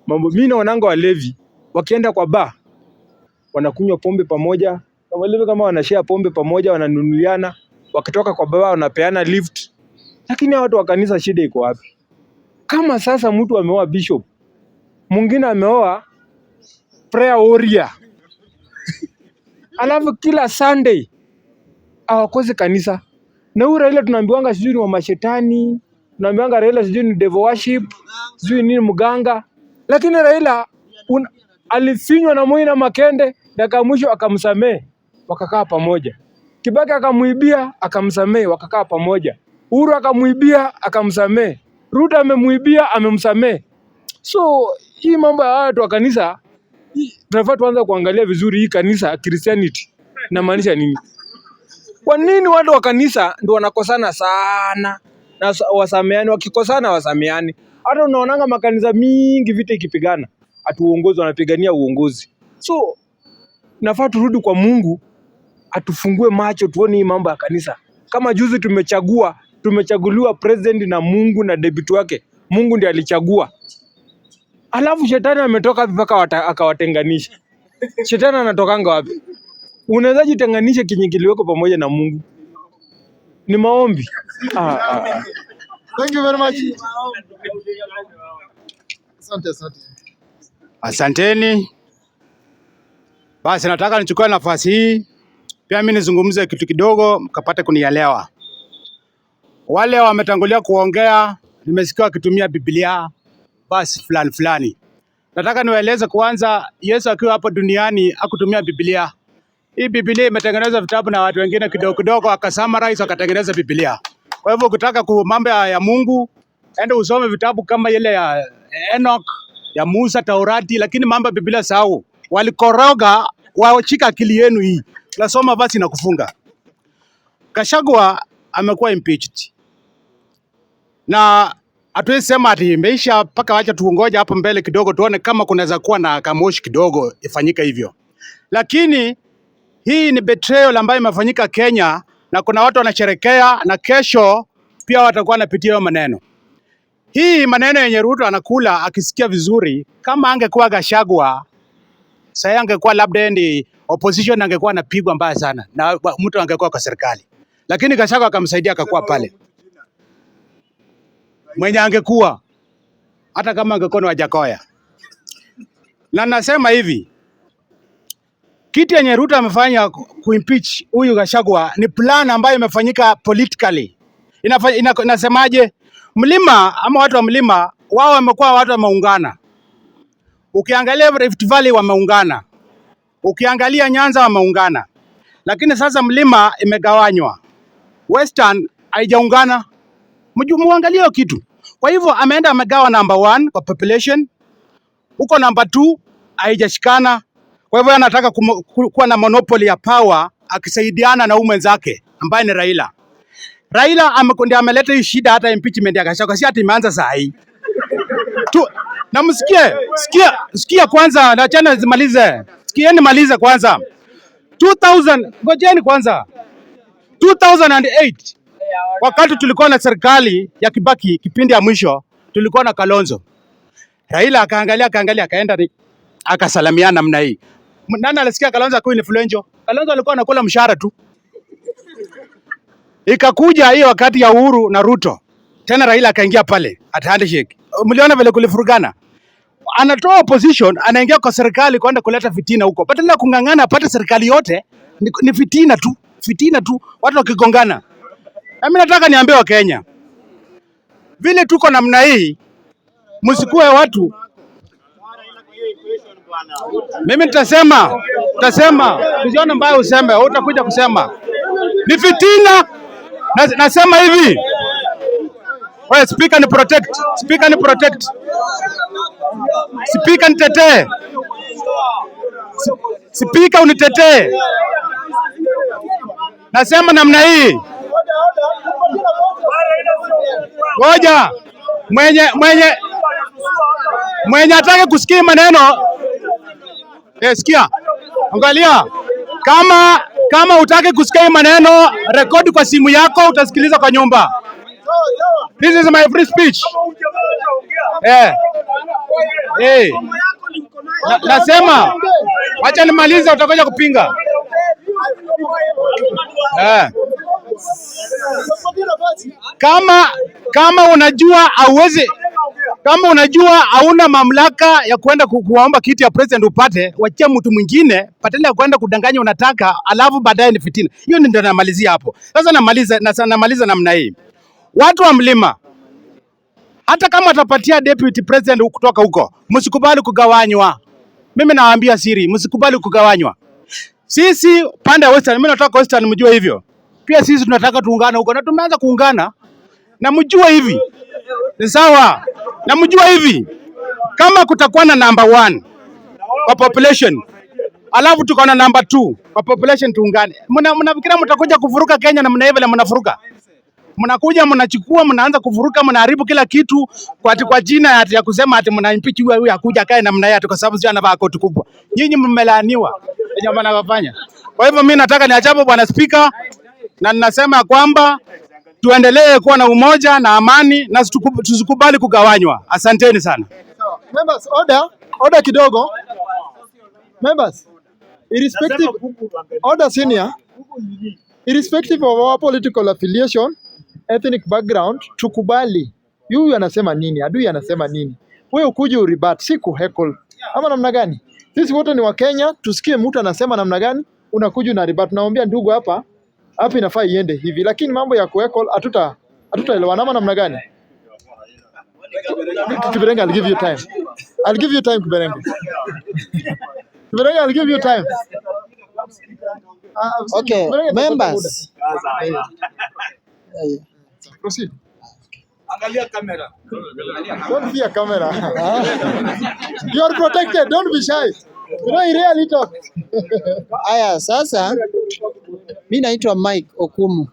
mambo. Mimi naonanga walevi wakienda kwa bar wanakunywa pombe pamoja, walevi kama wanashare pombe pamoja, wananunuliana, wakitoka kwa bar wanapeana lift. Lakini watu wa kanisa shida iko wapi? Kama sasa mtu ameoa bishop, mwingine ameoa prayer warrior, alafu kila Sunday hawakosi kanisa. Na huyu Raila tunaambiwanga sijui ni wa mashetani, tunaambiwanga Raila sijui ni devil worship, sijui nini mganga. Lakini Raila alifinywa na Moi na Makende, dakika mwisho akamsamee, wakakaa pamoja. Kibaki akamuibia, akamsamee, wakakaa pamoja. Uhuru akamuibia, akamsamee. Ruto amemuibia, amemsamee. So hii mambo ya watu wa kanisa, tunafaa tuanze kuangalia vizuri hii kanisa Christianity inamaanisha nini? Kwa nini watu wa kanisa ndio wanakosana sana na wasameani? Wakikosana wasameani. Hata unaonanga makanisa mingi vita ikipigana, uongozi wanapigania uongozi. So nafaa turudi kwa Mungu, atufungue macho tuone hii mambo ya kanisa. Kama juzi tumechaguliwa president na Mungu na deputy wake. Mungu ndiye alichagua. Alafu shetani ametoka mpaka akawatenganisha. Shetani anatokanga wapi? Unaweza jitenganisha kinyingiliweko pamoja na Mungu? Ni maombi. Thank you very much. Asante. Asanteni. Basi nataka nichukue nafasi hii pia mimi nizungumze kitu kidogo mkapate kunielewa. Wale wametangulia kuongea nimesikia wakitumia Biblia basi fulani. Nataka niwaeleze kwanza Yesu akiwa hapo duniani hakutumia Biblia. Hii Biblia imetengenezwa vitabu na watu wengine kidogo akasummarize wakatengeneza Biblia. Kwa hivyo ukitaka mambo ya Mungu ende usome vitabu kama ile ya Enoch, ya Musa, Taurati, lakini mambo ya Biblia sahau. Walikoroga waochika akili yenu hii. Tunasoma basi na kufunga. Gachagua amekuwa impeached. Na hatuwezi sema ati imeisha mpaka wacha tuongoje hapo mbele kidogo tuone kama kunaweza kuwa na kamoshi kidogo ifanyika hivyo. Lakini hii ni betrayal ambayo imefanyika Kenya na kuna watu wanasherekea na kesho pia watakuwa wanapitia maneno. Hii maneno yenye Ruto anakula akisikia vizuri, kama angekuwa Gachagua sasa angekuwa labda ndi opposition angekuwa anapigwa mbaya sana na mtu angekuwa kwa serikali. Lakini Gachagua akamsaidia akakuwa pale. Mwenye angekuwa hata kama angekuwa ni Wajakoya. Na nasema hivi, kitu yenye Ruto amefanya kuimpeach huyu Gachagua ni plan ambayo imefanyika politically. Inasemaje? Mlima ama watu wa mlima wao wamekuwa watu wameungana. Ukiangalia Rift Valley wameungana. Ukiangalia Nyanza wameungana. Lakini sasa mlima imegawanywa. Western haijaungana. Muangalie kitu. Kwa hivyo ameenda amegawa number 1 kwa population. Huko number 2 haijashikana. Kwa hivyo anataka kuwa na monopoly ya power akisaidiana na mwenzake ambaye ni Raila. Raila ameleta hii shida hata impeachment ya Gachagua si hata imeanza saa hii. Na msikie, sikia kwanza na chana zimalize. Sikieni malize kwanza. 2000 ngojeni kwanza. 2008 wakati tulikuwa na serikali ya Kibaki kipindi ya mwisho tulikuwa na Kalonzo. Raila akaangalia akaenda akasalamiana namna hii. Nani alisikia Kalonzo kwa influential? Kalonzo alikuwa anakula mshahara tu. Ikakuja hiyo wakati ya Uhuru na Ruto. Tena Raila akaingia pale at handshake. Mliona vile kulifurugana. Anatoa opposition, anaingia kwa serikali kwenda kuleta fitina huko. Badala kungangana apate serikali yote ni fitina tu, watu wakigongana. Na mimi nataka niambie wa Kenya. Vile tuko namna hii, msikue watu. Mimi nitasema, usione mbaya useme, utakuja kusema. Ni fitina. Nasema hivi. Wewe speaker ni protect. Speaker nitetee. Speaker unitetee. Nasema namna hii. Ngoja. Mwenye atake kusikia maneno. Sikia. Angalia. Kama utake kusikia maneno, rekodi kwa simu yako utasikiliza kwa nyumba. This is my free speech. Eh. Eh. Nasema wacha nimalize, utakuja kupinga. Eh. Kama unajua hauwezi, kama unajua hauna mamlaka ya kwenda kuomba kiti ya president upate, wachia mtu mwingine badala ya kwenda kudanganya unataka, alafu baadaye ni fitina. Hiyo ndio namalizia hapo. Sasa namaliza namna hii. Watu wa Mlima, hata kama atapatia deputy president kutoka huko, msikubali kugawanywa. Mimi nawaambia siri, msikubali kugawanywa. Sisi pande ya Western, mimi natoka Western, mjue hivyo. Pia sisi tunataka tuungane huko na tumeanza kuungana. Na mjue hivi. Ni sawa. Na mjue hivi. Kama kutakuwa na number 1 kwa population, alafu tuko na number 2 kwa population, tuungane. Mnafikira mtakuja kuvuruka Kenya na mnaevela mnafuruka? Mnakuja mnachukua, mnaanza kuvuruka, mnaharibu kila kitu kwa jina ya kusema ati mna impeach huyu akuja kae namna yake kwa sababu sio anavaa koti kubwa. Nyinyi mmelaaniwa yenye mnafanya. Kwa hivyo mimi nataka niachapo bwana speaker, na ninasema kwamba tuendelee kuwa na umoja na amani na tusikubali kugawanywa. Asanteni sana. Members, order kidogo. Members, order senior, irrespective of our political affiliation, ethnic background, tukubali. Yuyu anasema nini? Adui anasema nini? Wewe ukuje uribat, si kuheckle. Ama namna gani? Sisi wote ni wa Kenya, tusikie mtu anasema namna gani, unakuja na ribat. Naomba ndugu hapa inafaa iende hivi. Lakini mambo ya kuheckle hatutaelewana ama namna gani? Kiberenge, I'll give you time. I'll give you time, Kiberenge. Kiberenge, I'll give you time. Okay, members. Proceed. Angalia camera. Don't fear camera. You are protected. Don't be shy. You know, he really talk. Aya, sasa mimi naitwa Mike Okumu.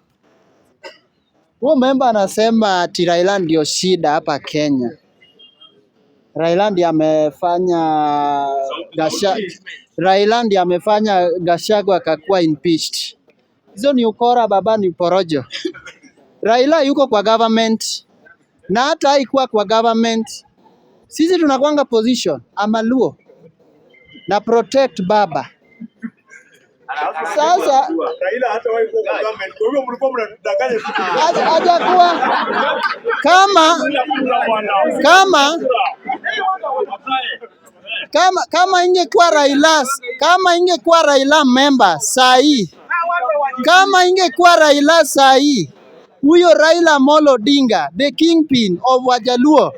Huyo memba anasema ati Raila ndio shida hapa Kenya. Raila ndiye amefanya Gachagua akakuwa impeached. Hizo ni ukora baba, ni porojo. Raila yuko kwa government na hata haikuwa kwa government. Sisi tunakwanga position amaluo na protect baba. Sasa Raila hata wahi kwa government. Kwa hivyo mlikuwa mnadanganya vitu. Hajakuwa kama ingekuwa Raila member sahi. Kama ingekuwa Raila sahi. Huyo Raila Amolo Odinga, the kingpin of Wajaluo.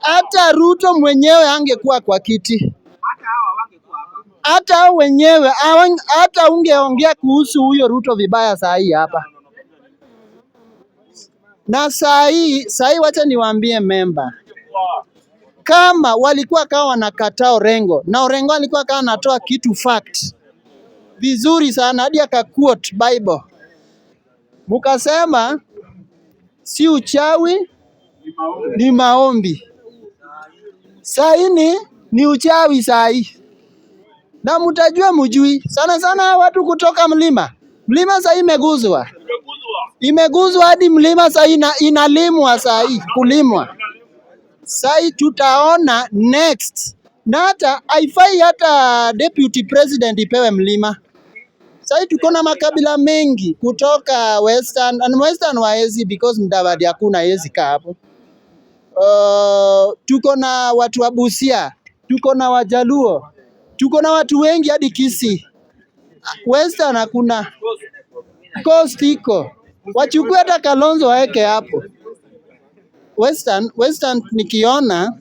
Hata Ruto mwenyewe angekuwa kwa kiti. Hata wenyewe, hata ungeongea kuhusu huyo Ruto vibaya sahi hapa. Na sahi wacha niwaambie member. Kama walikuwa kawa wanakataa Orengo, na Orengo alikuwa kawa anatoa kitu fact vizuri sana hadi akaquote Bible. Mukasema si uchawi ni maombi. Sahi ni uchawi sahi. Na mtajua mjui. Sana watu kutoka mlima. Mlima sahi imeguzwa. Imeguzwa hadi mlima sahi inalimwa sahi, kulimwa. Sahi tutaona next. Na hata haifai hata deputy president ipewe mlima. Sahi tuko na makabila mengi kutoka Western and Western waezi because Mdavadi hakuna hezi kaa hapo. Tuko na watu wa Busia, tuko na Wajaluo, tuko na watu wengi hadi Kisii. Western hakuna. Coast iko. Wachukue hata Kalonzo waeke hapo. Western nikiona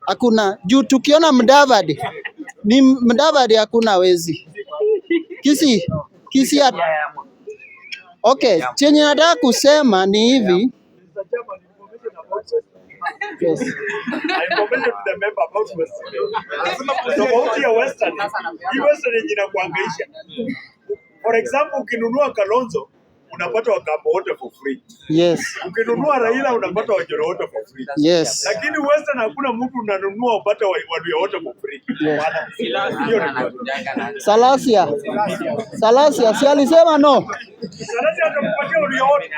hakuna. Juu tukiona Mdavadi, ni Mdavadi hakuna wezi. Kisii okay, chenye nataka kusema ni hivi. Yes. Information to the member about Western. Tofauti ya Western. Hii Western yenye inakuangaisha. For example, ukinunua Kalonzo unapata Wakamba wote for free. Yes. Ukinunua Raila unapata Wajoro wote for free. Yes. Lakini Western hakuna mtu unanunua upate Waluhya wote for free. Yes. Hiyo ni Salasia si alisema no. Salasia atampatia Waluhya wote.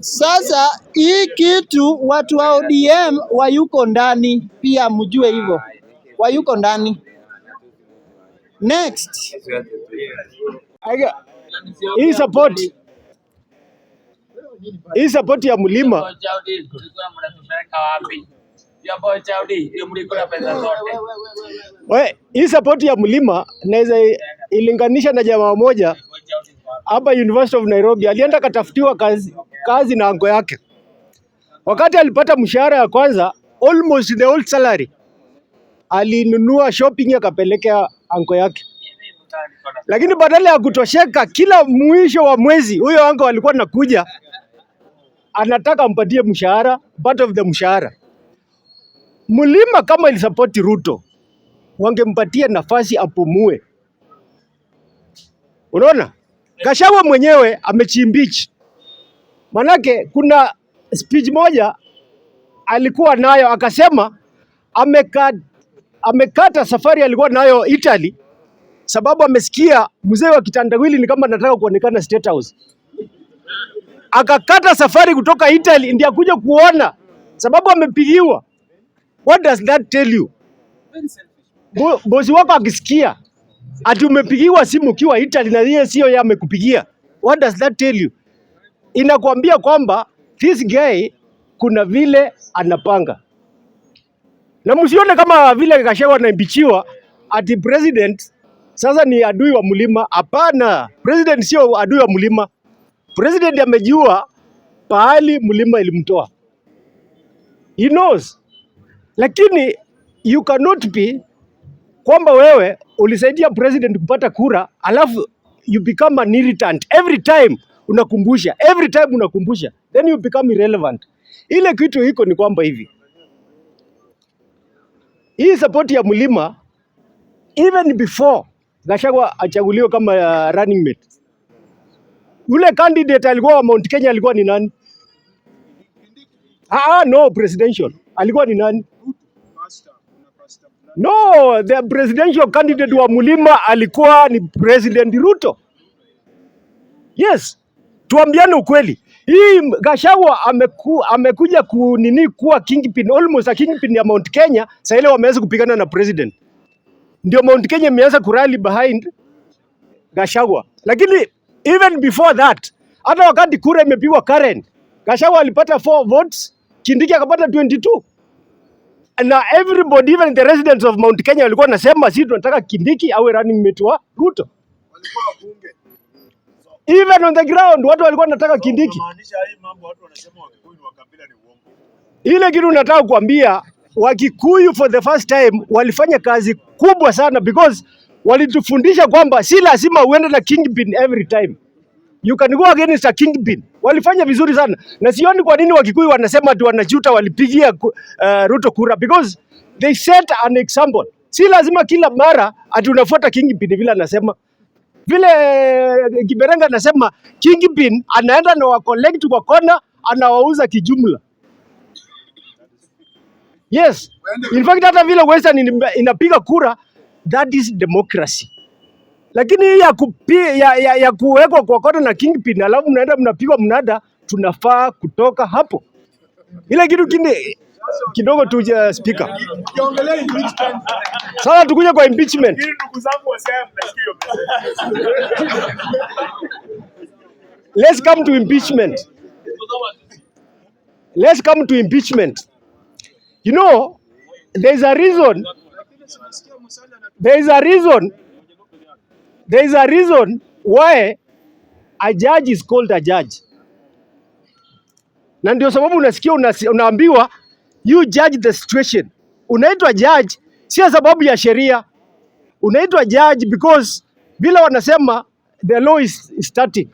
Sasa hii kitu watu wa ODM wayuko ndani pia, mjue hivyo, wayuko ndani. Next, hii support ya Mlima hii support ya Mlima naweza ilinganisha na jamaa moja hapa University of Nairobi, alienda katafutiwa kazi na anko yake. Wakati alipata mshahara ya kwanza, almost the whole salary alinunua shopping akapelekea anko yake, lakini badala ya kutosheka, kila mwisho wa mwezi huyo anko alikuwa nakuja anataka mpatie mshahara, part of the mshahara. Mlima kama ilisupport Ruto, wangempatia nafasi apumue. Unaona? Gachagua mwenyewe amechimbichi. Manake kuna speech moja alikuwa nayo akasema amekata safari alikuwa nayo Italy sababu amesikia mzee wa kitandawili ni kama anataka kuonekana State House. Akakata safari kutoka Italy ndio akuja kuona sababu amepigiwa. What does that tell you? Bosi wako akisikia ati umepigiwa simu ukiwa Italy na yeye sio yeye amekupigia. What does that tell you? Inakwambia kwamba this guy kuna vile anapanga. Na msione kama vile Gachagua anaimbichiwa ati president sasa ni adui wa Mlima. Hapana, president sio adui wa Mlima. President amejua pahali Mlima ilimtoa. He knows. Lakini you cannot be kwamba wewe ulisaidia president kupata kura alafu you become an irritant every time unakumbusha, then you become irrelevant. Ile kitu iko ni kwamba hivi, hii support ya Mlima even before Gachagua achaguliwe kama running mate, ule candidate alikuwa wa Mount Kenya alikuwa ni nani? No presidential. Alikuwa ni nani? No, the presidential candidate wa Mlima alikuwa ni President Ruto. Yes, tuambiane ukweli. Hii Gachagua amekuja kuwa kingpin, almost a kingpin ya Mount Kenya. Sasa ile wameweza kupigana na president. Ndio Mount Kenya imeanza kurally behind Gachagua. Lakini even before that, hata wakati kura imepigwa Karen, Gachagua alipata 4 votes, Kindiki akapata 22. Na everybody, even the residents of Mount Kenya walikuwa nasema sisi tunataka Kindiki awe running mate wa Ruto. Walikuwa wabunge. Even on the ground watu walikuwa wanataka Kindiki. Maanisha hii mambo watu wanasema Wakikuyu ni wakabila ni uongo. Ile kitu nataka kuambia, Wakikuyu for the first time walifanya kazi kubwa sana because walitufundisha kwamba si lazima uende na kingpin every time. You can go against a kingpin. Walifanya vizuri sana. Na sioni kwa nini Wakikuyu wanasema tu wanajuta walipigia Ruto kura because they set an example. Si lazima kila mara ati unafuata kingpin vile anasema. Vile Kiberenga anasema kingpin anaenda na wa collect kwa kona anawauza kijumla. Yes. In fact hata vile Western inapiga kura, that is democracy. Lakini ya kuwekwa kwa kona na kingpin alafu mnaenda mnapigwa mnada, tunafaa kutoka hapo. Ile kitu kidogo tu speaker. Kiongelea impeachment. Sasa tukuje kwa impeachment. Ndugu zangu wasema mnasikia. Let's come to impeachment. Let's come to impeachment. You know, there is a reason why a judge is called a judge. Na ndio sababu unasikia unaambiwa you judge the situation. Unaitwa judge sio sababu ya sheria. Unaitwa judge because vile wanasema the law is static.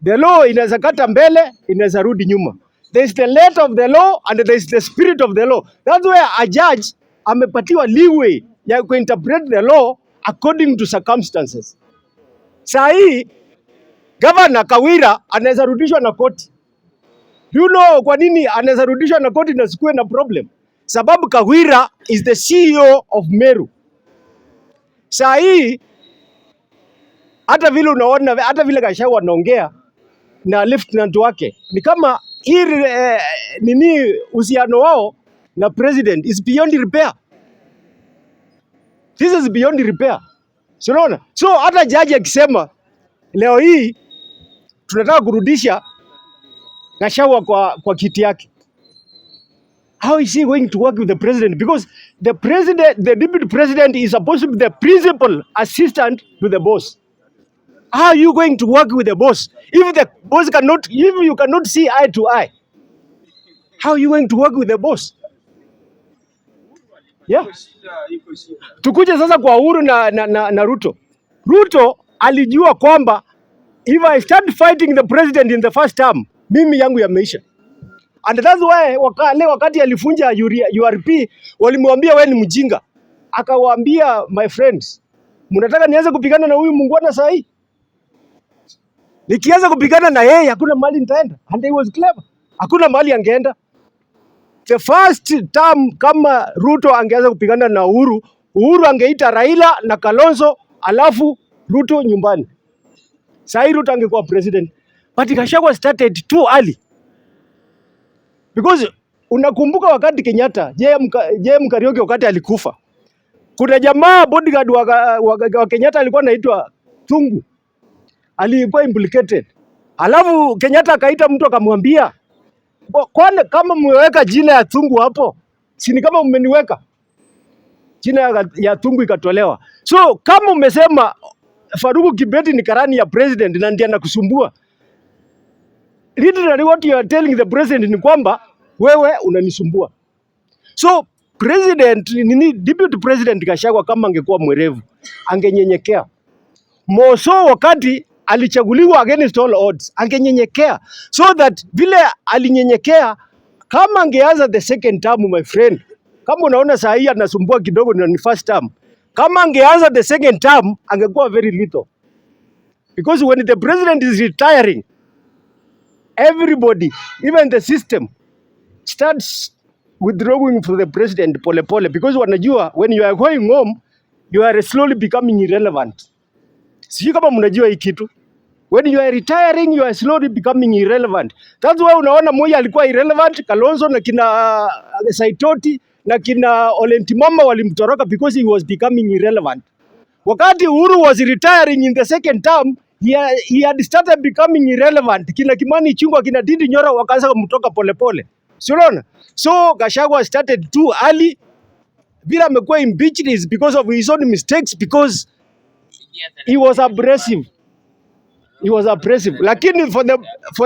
The law inaweza kata mbele, inaweza rudi nyuma. There is the letter of the law and there is the spirit of the law. That's why a judge amepatiwa leeway ya kuinterpret the law according to circumstances. Saa hii Gavana Kawira anaweza rudishwa na koti. You know kwa nini anaweza rudishwa na koti na sikuwe na problem? Sababu Kawira is the CEO of Meru. Saa hii hata vile unaona, hata vile Gachagua anaongea na lieutenant wake ni kama hii nini uhusiano wao na president is beyond repair. This is beyond repair. So unaona? So hata jaji akisema leo hii tunataka kurudisha Gachagua kwa kiti yake, how is he going to work with the president? Because the deputy president is supposed to be the principal assistant to the boss. How are you going to work with the boss if the boss cannot, if you cannot see eye to eye? How are you going to work with the boss? Yeah. Tukuje sasa kwa Uhuru na Ruto. Ruto alijua kwamba if I start fighting the president in the first term, mimi yangu yameisha. And that's why wakati alifunja URP walimwambia wewe ni mjinga. Akawaambia, my friends, mnataka nianze kupigana na huyu mungwana saa hii? Nikianza kupigana na yeye hakuna mahali nitaenda. And he was clever. Hakuna mahali angeenda. The first term kama Ruto angeanza kupigana na Uhuru, Uhuru angeita Raila na Kalonzo alafu Ruto nyumbani. Saa hii Ruto angekuwa president. But Gachagua started too early. Because unakumbuka wakati Kenyatta, JM Kariuki wakati alikufa. Kuna jamaa bodyguard wa Kenyatta alikuwa anaitwa Tungu. Alikuwa implicated. Alafu Kenyatta akaita mtu akamwambia, kwani kama mmeweka jina ya Tungu hapo, si ni kama mmeniweka? Jina ya Tungu ikatolewa. So kama umesema Faruku Kibeti ni karani ya president na ndiye anakusumbua, literally what you are telling the president ni kwamba wewe unanisumbua. So deputy president Gachagua kama angekuwa mwerevu, angenyenyekea. Moso wakati alichaguliwa against all odds, angenyenyekea. So that vile alinyenyekea, kama angeanza the second term, my friend, kama unaona saa hii anasumbua kidogo ni first term, kama angeanza the second term, angekuwa very little. Because when the president is retiring, everybody, even the system, starts withdrawing from the president pole pole, because wanajua when you are going home, you are slowly becoming irrelevant. Sijui kama mnajua hii kitu. When you are retiring, you are slowly becoming irrelevant. That's why unaona Moi alikuwa irrelevant, Kalonzo na kina Saitoti na kina Olentimama walimtoroka because he was becoming irrelevant. Wakati Uhuru was retiring in the second term, he had started becoming irrelevant. Kina Kimani Ichung'wah, kina Ndindi Nyoro wakaanza kumtoka pole pole. Unaona? So Gachagua started too early. Bila amekuwa impeached is because of his own mistakes, because he was abrasive. He was oppressive. Lakini for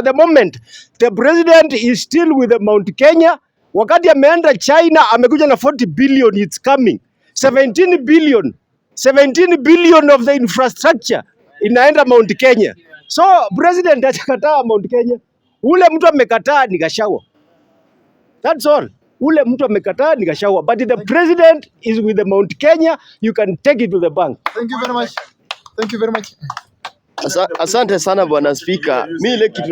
the moment, the president is still with the Mount Kenya. Wakati ameenda China, amekuja na 40 billion, it's coming. 17 billion of the infrastructure inaenda Mount Kenya. So president hajakataa Mount Kenya. Ule mtu amekataa ni Gachagua. That's all. Ule mtu amekataa ni Gachagua. But the president is with the Mount Kenya. You can take it to the bank. Thank you very much. Thank you very much. Asante sana Bwana Spika. Mimi ile kitu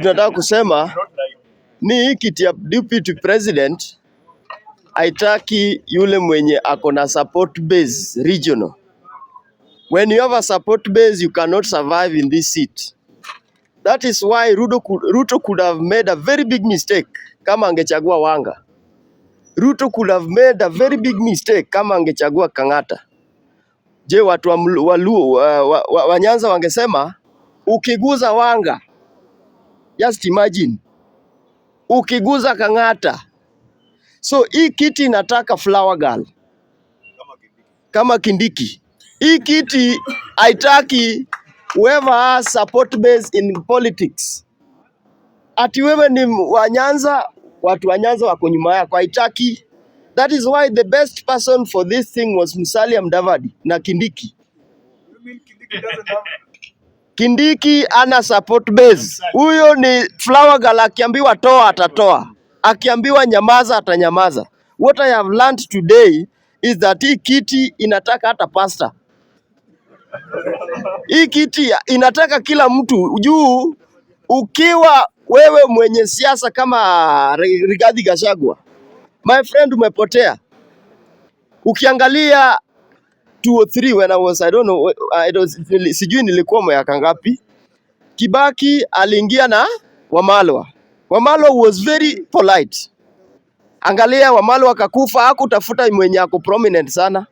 nataka kusema ni hii kiti ya deputy president haitaki yule mwenye ako na support base regional. When you have a support base, you cannot survive in this seat. That is why Ruto could have made a very big mistake kama angechagua Wanga. Ruto could have made a very big mistake kama angechagua Kang'ata. Je, watu wa Nyanza wangesema ukiguza Wanga, just imagine, ukiguza Kang'ata. So hii kiti inataka flower girl kama Kindiki. Hii kiti haitaki whoever has support base in politics. Ati wewe ni wa Nyanza, watu wa Nyanza wako nyuma yako, haitaki. That is why the best person for this thing was Musalia Mudavadi na Kindiki. Kindiki ana support base. Huyo ni flower girl, akiambiwa toa atatoa. Akiambiwa nyamaza atanyamaza. What I have learned today is that hii kiti inataka hata pasta. Hii kiti inataka kila mtu juu. Ukiwa wewe mwenye siasa kama Rigathi Gachagua, my friend, umepotea. Ukiangalia 203 when I was, I don't know, sijui nilikuwa miaka ngapi, Kibaki aliingia na Wamalwa. Wamalwa was very polite. Angalia, Wamalwa akakufa, hakutafuta mwenye ako prominent sana,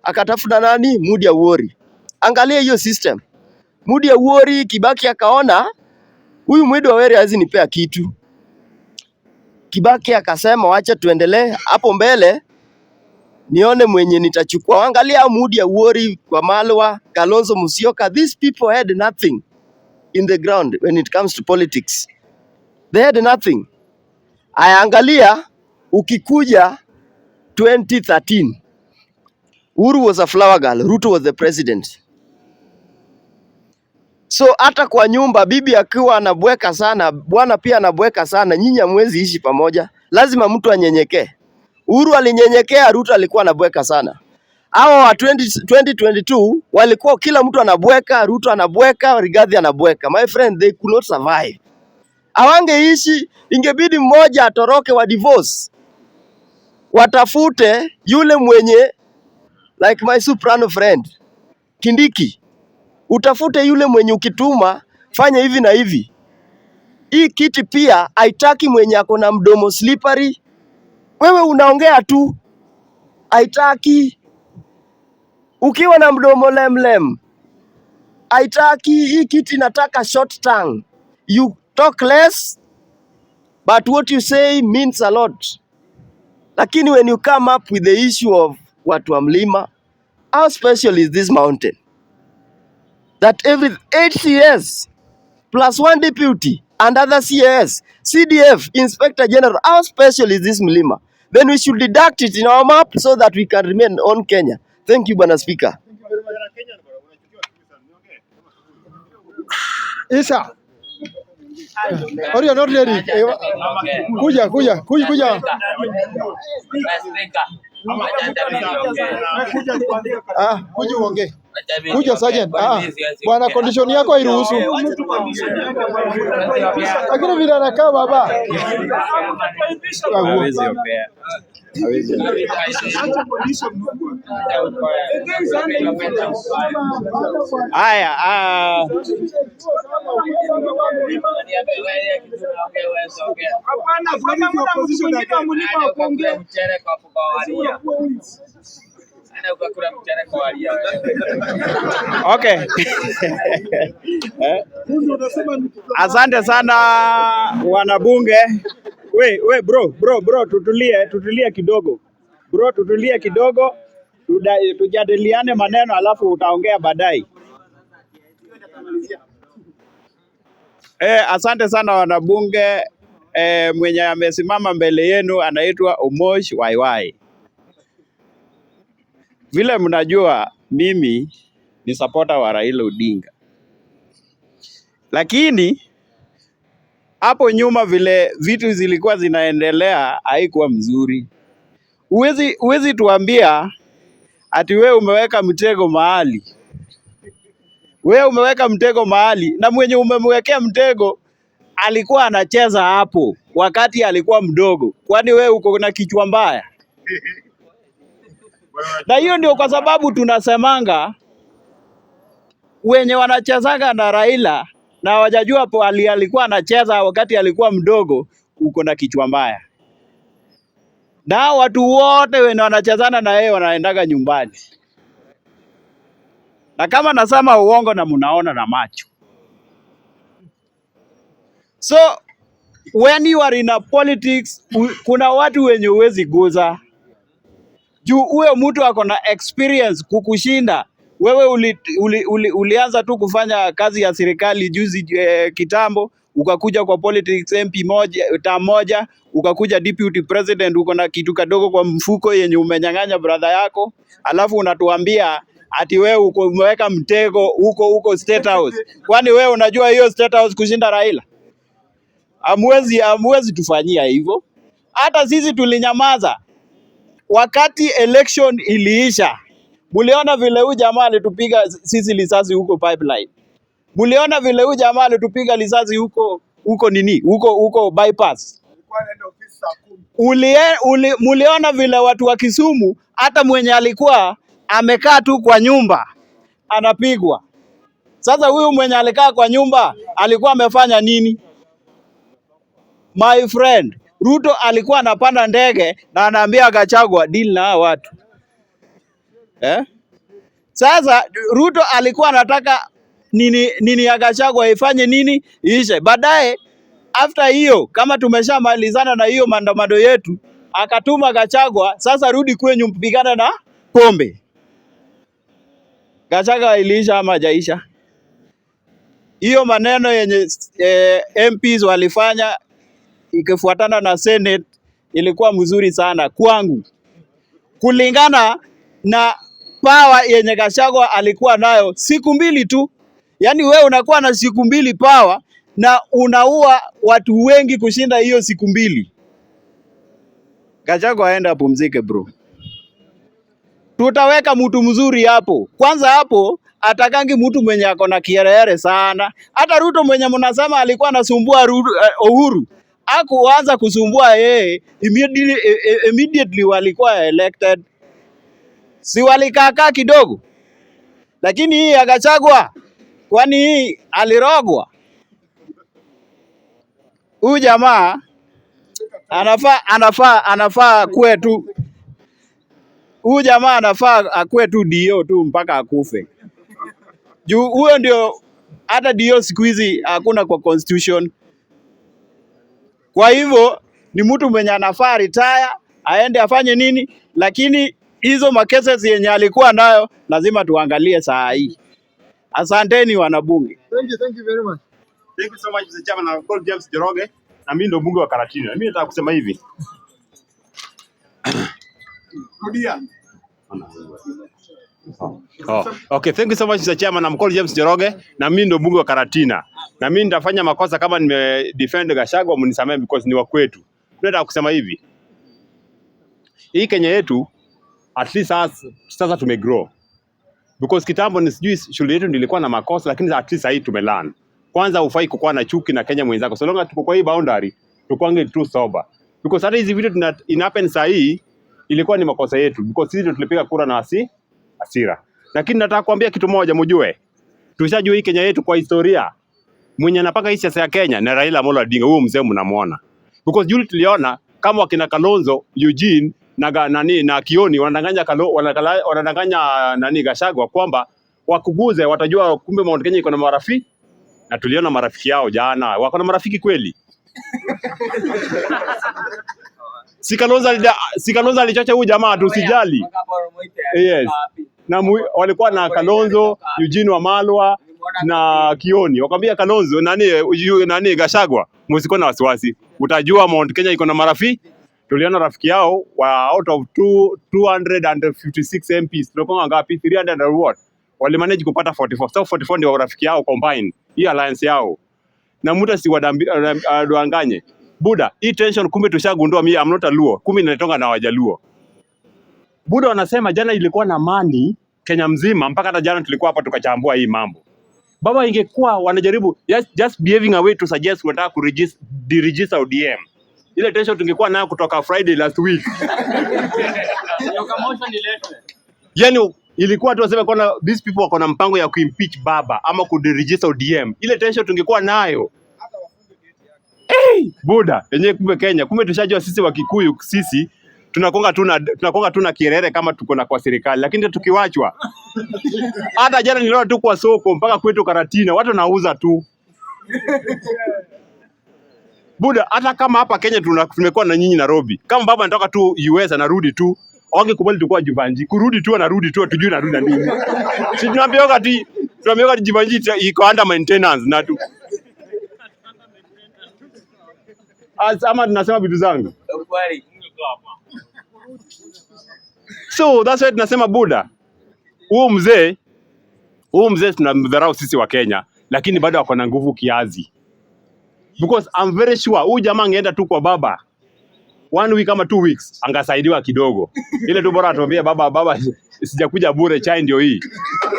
akatafuta nani? Mudi Awori. Angalia hiyo system. Mudi Awori, Kibaki akaona huyu Mudi Awori hazi nipea kitu. Kibaki akasema wacha tuendelee hapo mbele, nione mwenye nitachukua. Angalia Mudi Awori, Wamalwa, Kalonzo Musyoka, these people had nothing in the ground when it comes to politics. They had nothing. Angalia ukikuja 2013, Uhuru was a flower girl, Ruto was the president. So hata kwa nyumba bibi akiwa anabweka sana, bwana pia anabweka sana, nyinyi hamwezi ishi pamoja. Lazima mtu anyenyekee. Uhuru alinyenyekea, Ruto alikuwa anabweka sana. Hao wa 2022 walikuwa kila mtu anabweka, Ruto anabweka, Rigathi anabweka. My friend, they could not survive. Hawangeishi, ingebidi mmoja atoroke wa divorce. Watafute yule mwenye, like my soprano friend Kindiki. Utafute yule mwenye ukituma fanya hivi na hivi. Hii kiti pia haitaki mwenye ako na mdomo slippery. Wewe unaongea tu. Haitaki. Ukiwa na mdomo lemlem. Haitaki. Hii kiti nataka short tongue. You talk less, but what you say means a lot. Lakini when you come up with the issue of watu wa mlima, how special is this mountain? That every 8 CS plus 1 deputy and other CS, CDF, Inspector General, how special is this mlima? Then we should deduct it in our map so that we can remain on Kenya. Thank you, Bwana Speaker. Isa. Or you're not ready. Kuja. Kuja uongee. Kuja Sergeant. Bwana, condition yako hairuhusu. Lakini vile anakaa baba. Hawezi ongea. Haya, okay. Asante sana wanabunge. We bro, tutulie kidogo. Bro, tutulie kidogo. Tujadiliane maneno alafu utaongea baadaye. Asante sana wanabunge. Mwenye amesimama mbele yenu anaitwa Omosh Waiwai. Vile mnajua mimi ni supporter wa Raila Odinga. Lakini hapo nyuma vile vitu zilikuwa zinaendelea haikuwa mzuri. Uwezi tuambia ati wewe umeweka mtego mahali. Wewe umeweka mtego mahali na mwenye umemwekea mtego alikuwa anacheza hapo wakati alikuwa mdogo. Kwani wewe uko na kichwa mbaya? Na hiyo ndio kwa sababu tunasemanga wenye wanachezaga na Raila na hawajajua hapo alikuwa anacheza wakati alikuwa mdogo, uko na kichwa mbaya. Na watu wote wenye wanachezana na yeye wanaendaga nyumbani. Na kama nasema uongo na mnaona na macho. So when you are in a politics, kuna watu wenye huwezi guza. Juu uwe mtu ako na experience kukushinda. Wewe ulianza tu kufanya kazi ya serikali juzi kitambo, ukakuja kwa politics MP moja, ukakuja deputy president, uko na kitu kadogo kwa mfuko yenye umenyang'anya brother yako, alafu unatuambia ati wewe umeweka mtego huko State House. Kwani wewe unajua hiyo State House kushinda Raila? Hamwezi tufanyia hivyo. Hata sisi tulinyamaza. wakati election iliisha, muliona vile huyu jamaa alitupiga sisi risasi huko pipeline. Muliona vile huyu jamaa alitupiga risasi huko bypass. Muliona vile watu wa Kisumu, hata mwenye alikuwa amekaa tu kwa nyumba anapigwa. Sasa huyu mwenye alikaa kwa nyumba alikuwa amefanya nini? My friend, Ruto alikuwa anapanda ndege na anaambia Gachagua deal na watu. Sasa Ruto alikuwa anataka nini ya Gachagua ifanye nini? Ishe. Baadaye after hiyo, kama tumeshamalizana na hiyo maandamano yetu, akatuma Gachagua, sasa rudi kwenyu mpigana na pombe. Gachagua iliisha ama hajaisha? Hiyo maneno yenye MPs walifanya ikifuatana na Senate ilikuwa mzuri sana kwangu, kulingana na power yenye Gachagua alikuwa nayo siku mbili tu. Yani wewe unakuwa na siku mbili power na unaua watu wengi kushinda hiyo siku mbili. Gachagua aenda apumzike bro. Tutaweka mtu mzuri hapo. Kwanza hapo atakangi mtu mwenye ako na kierere sana. Hata Ruto mwenye mnasema alikuwa anasumbua Uhuru, hakuanza kusumbua yeye immediately walikuwa elected. Si walikaa kidogo. Lakini hii ya Gachagua, kwani hii alirogwa? Huyu jamaa anafaa kwetu. Huyu jamaa anafaa akue tu dio tu mpaka akufe. Juu huyo ndio, hata dio siku hizi hakuna kwa constitution. Kwa hivyo ni mtu mwenye anafaa retire, aende afanye nini, lakini hizo makeses yenye alikuwa nayo lazima tuangalie saa hii. Asanteni wanabunge. Thank you very much. Thank you so much Mr. Chairman. I'm called James Joroge na mimi ndo mbunge wa Karatina. Mimi nataka kusema hivi. Rudia. Okay, thank you so much Mr. Chairman. I'm called James Joroge na mimi ndo mbunge wa Karatina. Na mimi nitafanya makosa kama defend Gachagua, mnisamee because ni wa kwetu. Nataka kusema hivi. Hii Kenya yetu at least sasa tumegrow. Because kitambo ni sijui shule yetu nilikuwa na makosa, lakini at least hii tumelearn. Kwanza ufai kukuwa na chuki na Kenya mwenzako. So long tuko kwa hii boundary, tukuange tu sober. Because hata hizi vitu ina happen saa hii ilikuwa ni makosa yetu. Because sisi tulipiga kura na hasira. Lakini nataka kuambia kitu moja mjue. Tushajua hii Kenya yetu kwa historia. Mwenye anapanga hii siasa ya Kenya na Raila Amolo Odinga, huyo mzee mnamuona. Because yule tuliona kama wakina Kalonzo, Eugene na Kioni wanadanganya Gachagua kwamba wakuguze watajua kumbe Mount Kenya iko na marafiki, na tuliona marafiki yao jana wako na marafiki kweli. Si Kalonzo alichocha huyu jamaa tusijali. Yes. Na walikuwa na Kalonzo, Eugene Wamalwa na Kioni. Wakamwambia Kalonzo nani Gachagua, msikuwa na wasiwasi. Utajua Mount Kenya iko na marafiki. Tuliona rafiki yao wa out of 256 MPs. Tulikuwa ngapi? 300 and what? Wali manage kupata 44. So 44 ndio rafiki yao combine. Hii alliance yao. Na muda si wadanganye. Buda, hii tension kumbe tushagundua mimi I'm not a Luo. Kumbe inatonga na Wajaluo. Buda wanasema jana ilikuwa na amani Kenya mzima, mpaka hata jana tulikuwa hapa tukachambua hii mambo. Baba, ingekuwa wanajaribu just behaving a way to suggest wanataka kuregister ODM. Ile tension tungekuwa nayo kutoka Friday last week. Yani ilikuwa tu wasema kuna these people wako na mpango ya kuimpeach baba ama kuregister ODM. Ile tension tungekuwa nayo. Buda, yenyewe kumbe Kenya, kumbe tushajua sisi wa Kikuyu sisi tunakonga tu na kierere kama tuko na kwa serikali, lakini tukiwachwa. Hata jana niliona tu kwa soko mpaka kwetu Karatina watu nauza tu. Buda, hata kama hapa Kenya tumekuwa na nyinyi Nairobi. Kama baba anatoka tu US anarudi tu, wangekubali tukua Jivanji. Kurudi tu anarudi tu, tujui narudi na nini. Si tunaambiwa ati Jivanji iko under maintenance na tu. Ama tunasema vitu zangu. So that's why tunasema Buda. Huyo mzee tunamdharau sisi wa Kenya, lakini bado wako na nguvu kiazi. Because I'm very sure huyu jamaa angeenda tu kwa baba 1 week ama 2 weeks angasaidiwa kidogo. Ile tu bora atuambie baba sijakuja bure, chai ndio hii.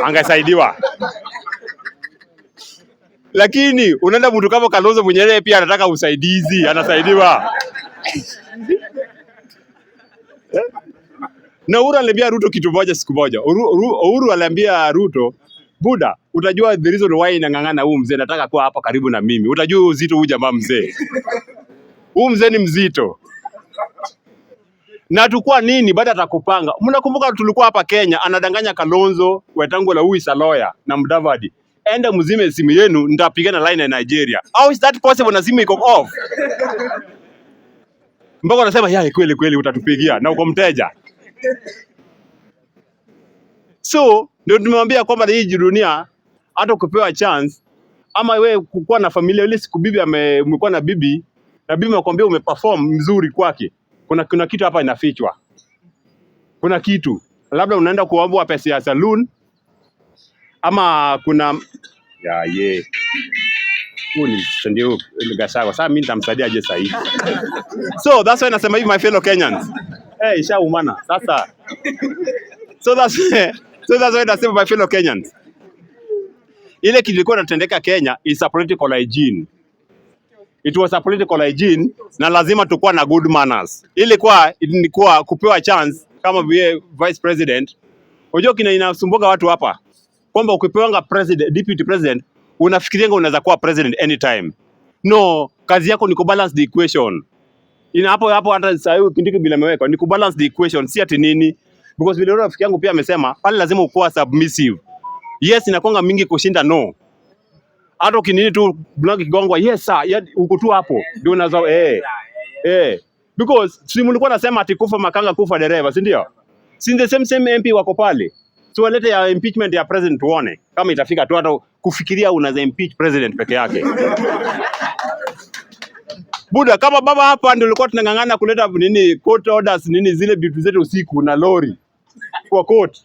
Angasaidiwa. Lakini unaenda mtu kama Kalonzo mwenyewe pia anataka usaidizi, anasaidiwa. Na Uhuru aliambia Ruto kitu moja siku moja. Uhuru aliambia Ruto, Buda, utajua the reason why inang'ang'ana huu mzee, nataka kuwa hapa karibu na mimi. Utajua uzito huu jamaa mzee. Huu mzee ni mzito. Na tukua nini baada atakupanga. Mnakumbuka tulikuwa hapa Kenya, anadanganya Kalonzo, Wetangula huyu is a lawyer na Mudavadi. Enda mzime simu yenu, nitapigana line na Nigeria. How is that possible na simu iko off? Mpaka anasema ya kweli utatupigia na uko mteja. So ndio tumemwambia kwamba hii dunia hata ukipewa chance ama wewe kukuwa na familia, ile siku bibi umekuwa na bibi na bibi amekwambia umeperform mzuri kwake, kuna kitu hapa inafichwa. Kuna kitu labda unaenda kuomba pesa ya saloon ama kuna Huni ndio Gachagua. Sasa mimi nitamsaidia aje sasa hivi? So that's why nasema hivi, my fellow Kenyans. Ishaumana sasa. So that's why nasema my fellow Kenyans. Ile kilikuwa inatendeka Kenya is a political hygiene. It was a political hygiene na lazima tukua na good manners. Ilikuwa kupewa chance kama vile vice president. Unajua inasumbuka watu hapa kwamba ukipewa deputy president unafikirianga unaweza kuwa president anytime. No, kazi yako ni kubalance the equation. Hapo hata sasa hivi kindiki bila meweka ni kubalance the equation, si ati nini. Because vile rafiki yangu pia amesema pale lazima ukuwa submissive. Yes, inakonga mingi kushinda no. Hata ukinini tu blog kigongwa yes sir, uko tu hapo ndio unazo because si mlikuwa nasema ati kufa makanga kufa dereva, si ndio? Si the same MP wako pale. So walete ya impeachment ya president tuone kama itafika tu hata kufikiria unaweza impeach president peke yake. Buda, kama baba hapa ndio ulikuwa tunangangana kuleta nini court orders nini zile vitu zetu usiku na lori kwa court.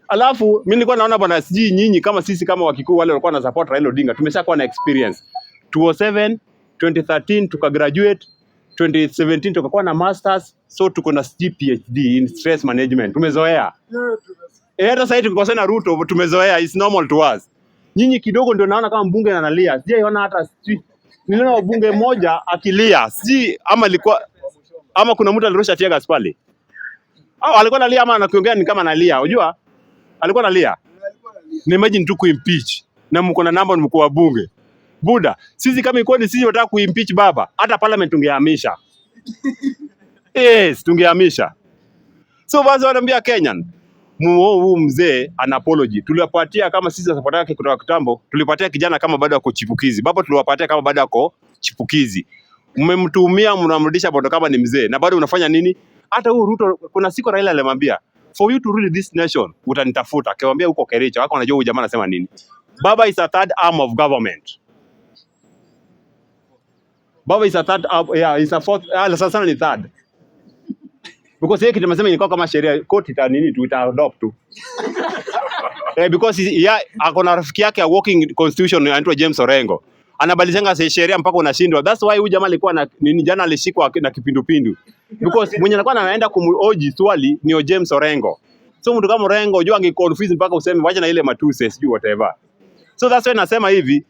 Alafu mimi nilikuwa naona bwana siji nyinyi kama sisi kama Wakikuyu wale walikuwa na support Raila Odinga tumeshakuwa na experience. 2007, 2013 tukagraduate, 2017 tukakuwa na masters, so tuko na PhD in stress management. Tumezoea. Hata sasa hivi tukikosana na Ruto tumezoea, it's normal to us. Nyinyi kidogo ndio naona kama mbunge analia. Sijaona hata niliona mbunge mmoja akilia. Ama kuna mtu alirusha tear gas pale. Alikuwa analia ama anakiongea ni kama analia. Unajua? Alikuwa analia. Ni imagine tu kuimpeach na mko na namba mko wa bunge. Buda, sisi kama iko ni sisi tunataka kuimpeach baba, hata parliament tungehamisha. Yes, tungehamisha. So basi wanaambia Kenyan, huu mzee ana apology. Tuliwapatia kama sisi support yake kutoka kitambo, tulipatia kijana kama bado ako chipukizi. Baba tuliwapatia kama bado ako chipukizi. Mmemtumia mnamrudisha bado kama ni mzee. Na bado unafanya nini? Hata huyu Ruto kuna siku Raila alimwambia, for you to rule this nation, utanitafuta. Akamwambia huko Kericho, wako wanajua huyu jamaa anasema nini. Baba is a third arm of government. Baba is a third arm, is a fourth, sasa ni third. Because yeye kitamsema ni kama sheria court ita nini tu ita adopt tu. Because akona rafiki yake a working constitution anaitwa James Orengo. Anabadilisha sheria mpaka unashindwa. That's why huyu jamaa alikuwa na nini jana alishikwa na kipindupindu. Because mwenye anakuwa anaenda kumuoji swali ni James Orengo. So mtu kama Orengo unajua angeconfuse mpaka useme wacha na ile matuse sijui whatever. So that's why nasema hivi.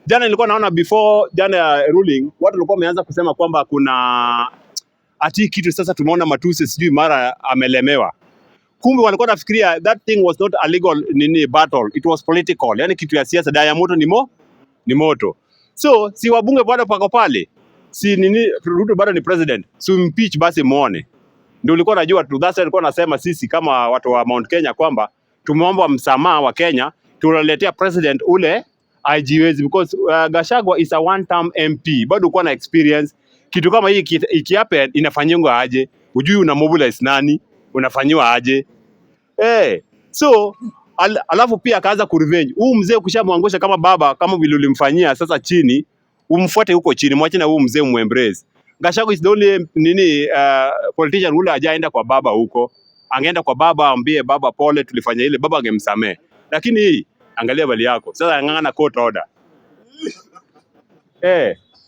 Jana nilikuwa naona before jana ruling watu walikuwa wameanza kusema kwamba kuna ati kitu sasa tumeona matuse sijui mara amelemewa. Kumbe walikuwa nafikiria that thing was not a legal battle, it was political. Yani kitu ya siasa daya moto ni moto. So si wabunge bado pako pale. Si Ruto bado ni president. So impeach basi muone. Ndio ulikuwa unajua tu that's alikuwa anasema sisi kama watu wa Mount Kenya kwamba tumeomba msamaha wa Kenya tunaletea president ule IGWs because Gachagua is a one-term MP. Bado uko na experience. Kitu kama hii ikihappen inafanywa aje? Ujui una mobilize nani? Unafanywa aje? So alafu pia akaanza kurevenge. Huu mzee ukishamwangusha kama baba kama vile ulimfanyia sasa chini, umfuate huko chini, mwache na huu mzee muembrace. Gachagua is the only politician ule hajaenda kwa baba huko. Angeenda kwa baba ambie baba pole tulifanya ile, baba angemsamee. Lakini hii angalia bali yako. Sasa angangana court order.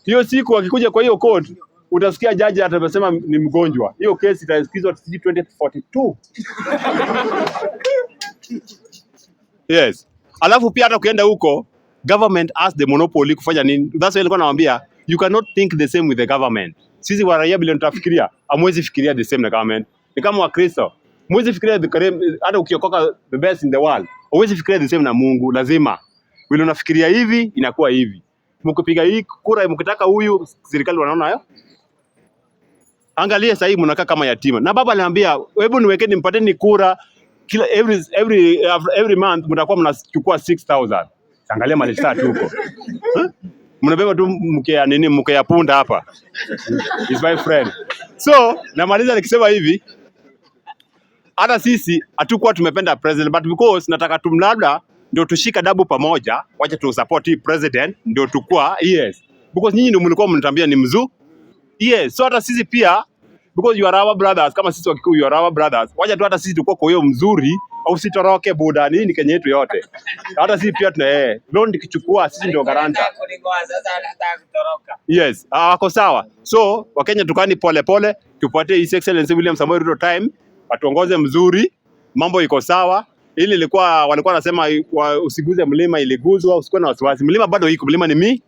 Hiyo siku akikuja kwa hiyo court utasikia jaji atasema ni mgonjwa. Hiyo kesi itasikizwa 2042. Yes. Alafu pia hata ukienda huko, government has the monopoly kufanya nini? That's why nilikuwa nawaambia, you cannot think the same with the government. Sisi wa raia bila tutafikiria, hamwezi fikiria the same na government. Ni kama Wakristo. Mwezi fikiria hata ukiokoka the best in the world. Huwezi fikiria the same na Mungu, lazima. Vile unafikiria hivi, inakuwa hivi. Mkipiga hii kura, mkitaka huyu, serikali wanaona hayo. Angalia sasa hivi mnakaa kama yatima. Na baba aliambia, hebu niwekeni mpateni kura kila every month mtakuwa mnachukua 6000. Angalia mali tatu huko. Mnabeba tu mke ya punda hapa. Is my friend. So, namaliza nikisema hivi, hata sisi hatukuwa tumependa president, but because nataka tumlabda ndio tushika dabu pamoja, wacha tu support hii president ndio tukua, yes. Because nyinyi ndio mlikuwa mnatambia ni mzuu. Yes, so hata sisi pia, because you are our brothers, kama sisi Wakikuyu you are our brothers, wacha tu hata sisi tukua kwa hiyo mzuri, au sitoroke buda, nini Kenya yetu yote. Hata sisi pia tuna loan dikichukua sisi ndio garanta. Yes, wako sawa. So, Wakenya tukani pole pole, tupatie His Excellency William Samoei Ruto time, atuongoze mzuri, mambo iko sawa. Ili walikuwa wanasema usiguze mlima, iliguzwa, usikuwe na wasiwasi. Mlima bado iko, mlima ni mi.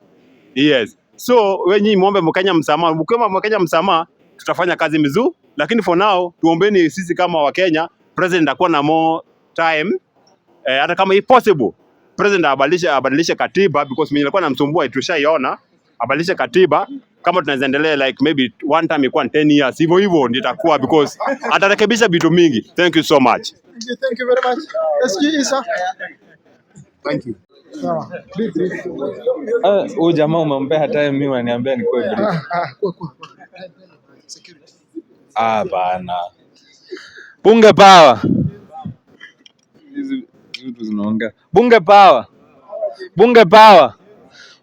Yes. So, wenyi muombe Mkenya msamaha. Mkiomba Mkenya msamaha, tutafanya kazi mzuri, lakini for now tuombeni sisi kama Wakenya, president akuwa na more time, hata kama if possible president abadilishe katiba, because mimi nilikuwa namsumbua tushaiona, abadilishe katiba kama tunaweza endelea like maybe one time ikuwa 10 years hivyo hivyo ndio itakuwa, because atarekebisha vitu mingi. Thank you so much. Thank you very much. SG Isa. Thank you. Huyu jamaa umempea time, mimi ananiambia ni kweli. Bana. Bunge power. Hizi vitu zinaongea. Bunge power. Bunge power.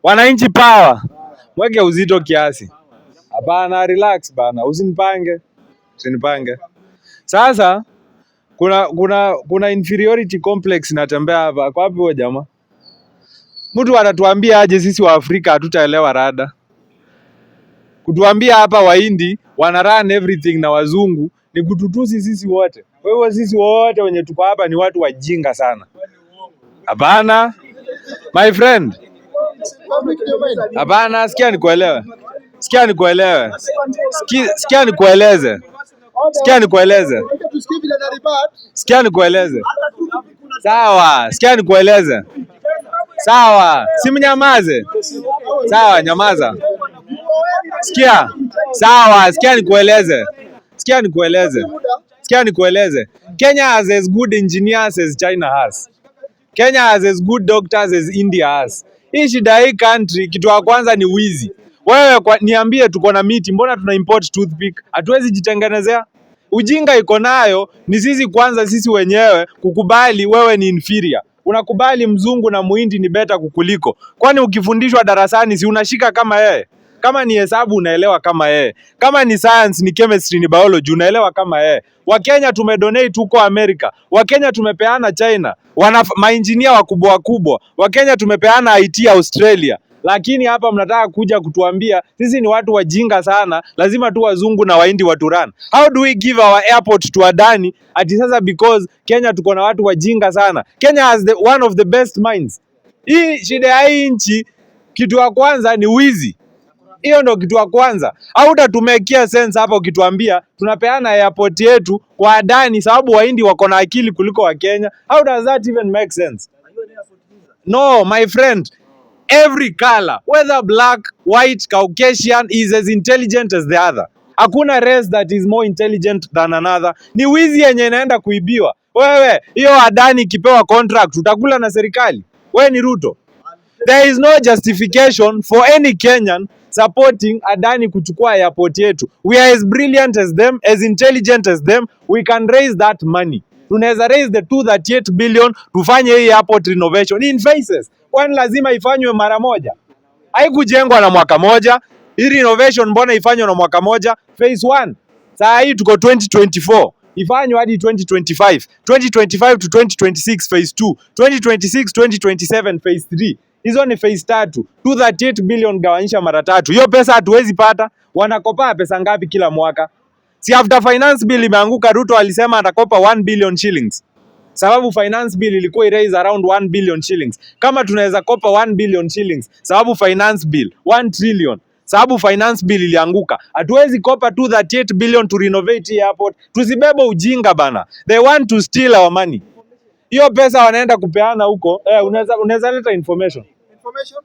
Wananchi power. Mweke uzito kiasi. Hapana, relax bana. Usinipange. Sasa kuna inferiority complex natembea hapa. Kwa wapi huyo jamaa? Mtu anatuambia aje sisi wa Afrika hatutaelewa rada. Kutuambia hapa Wahindi wana run everything na wazungu ni kututusi sisi wote. Kwa hiyo sisi wote wenye tuko hapa ni watu wajinga sana. Hapana. My friend. Hapana, sikia nikuelewe. Sikia nikueleze. Sawa, sikia nikueleze. Sawa, simnyamaze. Sawa, nyamaza. Sikia. Sawa, sikia nikueleze. Kenya has as good engineers as China has. Kenya has as good doctors as India has. Hii shida hii country, kitu ya kwanza ni wizi. Wewe niambie, tuko na miti, mbona tuna import toothpick? Hatuwezi jitengenezea? Ujinga iko nayo ni sisi kwanza, sisi wenyewe kukubali wewe ni inferior. Unakubali mzungu na muhindi ni beta kukuliko. Kwani ukifundishwa darasani si unashika kama yeye? Kama ni hesabu unaelewa kama yeye. Kama ni science, ni chemistry, ni biology unaelewa kama yeye. Wakenya tumedonate huko Amerika. Wakenya tumepeana China. Maengineer wakubwa. Wakenya tumepeana IT Australia. Lakini hapa mnataka kuja kutuambia sisi ni watu wajinga sana, lazima tu wazungu na Wahindi waturan. How do we give our airport to Adani ati sasa because Kenya tuko na watu wajinga sana? Kenya has one of the best minds. Hii shida ya hii nchi, kitu ya kwanza ni wizi. Hiyo ndio kitu ya kwanza. Au utatumekia sense hapa ukituambia tunapeana airport yetu kwa Adani sababu Wahindi wako na akili kuliko wa Kenya? How does that even make sense? No, my friend. Every color, whether black, white, Caucasian, is as intelligent as the other. Hakuna race that is more intelligent than another. Ni wizi yenye inaenda kuibiwa. Wewe, hiyo Adani ikipewa contract, utakula na serikali? Wewe ni Ruto. There is no justification for any Kenyan supporting Adani kuchukua airport yetu. We are as brilliant as them, as intelligent as them. We can raise that money. Tunaweza raise the 238 billion tufanye hii airport renovation in phases. Kwani lazima ifanywe mara moja? Haikujengwa na mwaka moja. Hii renovation mbona ifanywe na mwaka moja? Phase 1. Saa hii tuko 2024. Ifanywe hadi 2025. 2025 to 2026 phase 2. 2026 2027 phase 3. Hizo ni phase 3. 238 billion gawanyisha mara 3. Hiyo pesa hatuwezi pata. Wanakopa pesa ngapi kila mwaka? Si after finance bill imeanguka, Ruto alisema atakopa 1 billion shillings. Sababu finance bill ilikuwa iraise around 1 billion shillings. Kama tunaweza kopa 1 billion shillings, sababu finance bill 1 trillion. Sababu finance bill ilianguka. Hatuwezi kopa 238 billion to renovate hii airport. Tusibebe ujinga bana. They want to steal our money. Hiyo pesa wanaenda kupeana huko. Unaweza leta information. Information.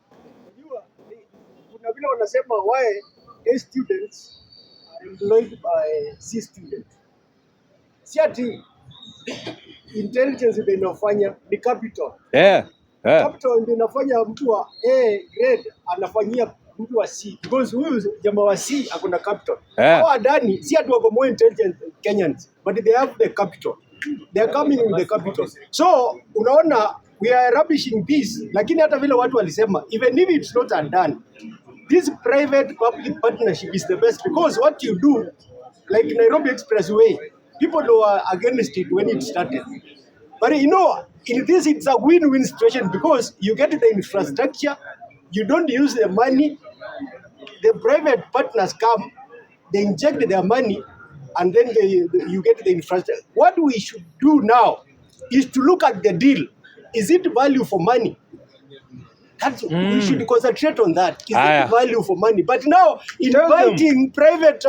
Kuna vile wanasema why A students are employed by C students. Si ati intelligence ndio inafanya, ni capital. Capital ndio inafanya mtu wa A grade anafanyia mtu wa C, because huyu jamaa wa C akona capital. Hao adani si ati wako more intelligent Kenyans, but they have the capital. They are coming with the capital. So unaona we are rubbishing this, lakini hata vile watu walisema, even if it's not undone, this private public partnership is the best, because what you do, like Nairobi Expressway, people were against it when it started. But you know, in this it's a win-win situation, because you get the infrastructure, you don't use the money, the private partners come, they inject their money, and then you get the infrastructure. What we should do now is to look at the deal. Is it value for money? We should concentrate on that. Is it value for money? But now, inviting private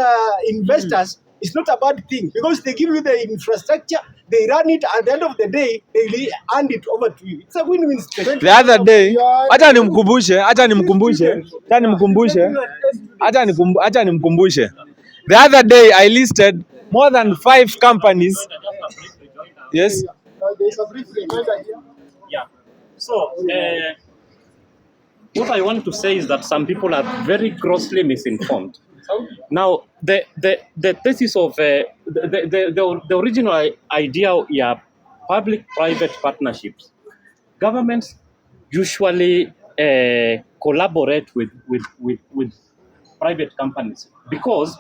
investors is not a bad thing, because they give you the infrastructure, they run it, at the end of the day, they hand it over to you. It's a win-win situation. The other day, acha nimkumbushe. The other day, I listed more than 5 companies. Yes? There's a brief reminder here. Yeah. So, what I want to say is that some people are very grossly misinformed. Now, the thesis of the original idea are public-private partnerships. Governments usually collaborate with private companies because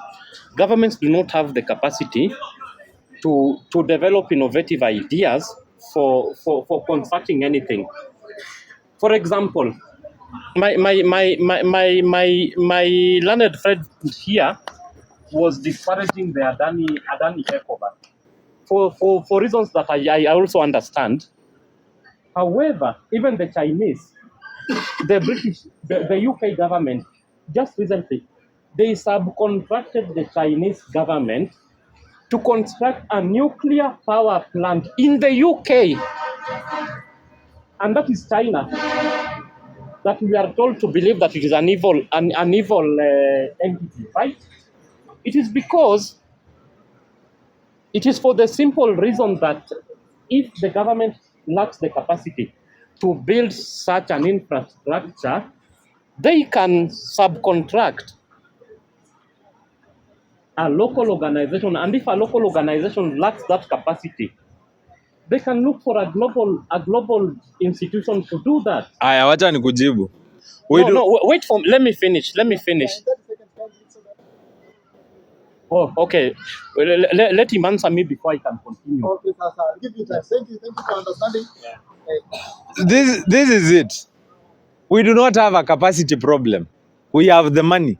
governments do not have the capacity to develop innovative ideas for constructing anything. For example, my learned friend here was disparaging the Adani takeover for reasons that I also understand. However, even the Chinese, the British, the UK government, just recently, they subcontracted the Chinese government to construct a nuclear power plant in the UK. And that is China, that we are told to believe that it is an evil entity, right? It is because it is for the simple reason that if the government lacks the capacity to build such an infrastructure, they can subcontract a local organization, and if a local organization lacks that capacity, they can look for a global institution to do that. Aya, wacha nikujibu. Wait for me. Let me finish. Oh, okay. Let him answer me before I can continue. Okay, sir. I'll give you time. Thank you for understanding. This is it. We do not have a capacity problem. We have the money.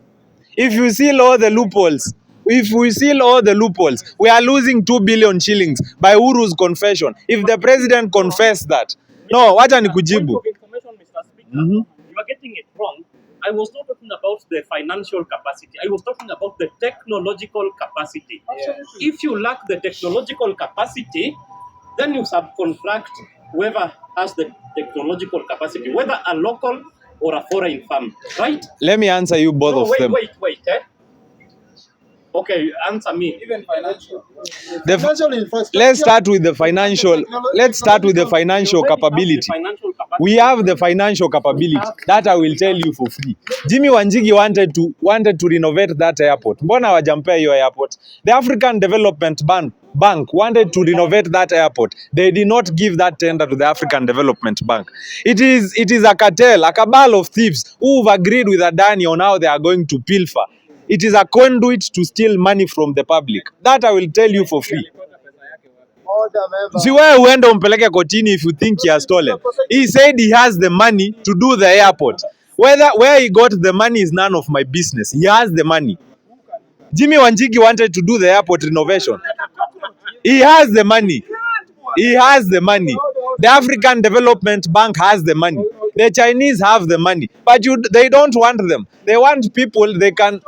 If you seal all the loopholes, we are losing 2 billion shillings by Uru's confession. If the president confessed that. No, wacha nikujibu. You are getting it wrong. I was not talking about the financial capacity. I was talking about the technological capacity. Absolutely. If you lack the technological capacity, then you subcontract whoever has the technological capacity, whether a local or a foreign firm, right? Let me answer you both of them. Wait. Okay, answer me. Even financial. Let's start with the financial. Let's start with the financial capability. We have the financial capability. That I will tell you for free. Jimmy Wanjigi wanted to renovate that airport. Mbona wajampea hiyo airport? The African Development Bank wanted to renovate that airport. They did not give that tender to the African Development Bank. It is a cartel, a cabal of thieves who have agreed with Adani on how they are going to pilfer. It is a conduit to steal money from the public. That I will tell you for free. member. Si wewe uende umpeleke kotini if you think he has stolen. He said he has the money to do the airport. Where he got the money is none of my business. He has the money. Jimmy Wanjigi wanted to do the airport renovation. He has the money. He has the money. The African Development Bank has the money. The Chinese have the money. But they don't want them. They want people they can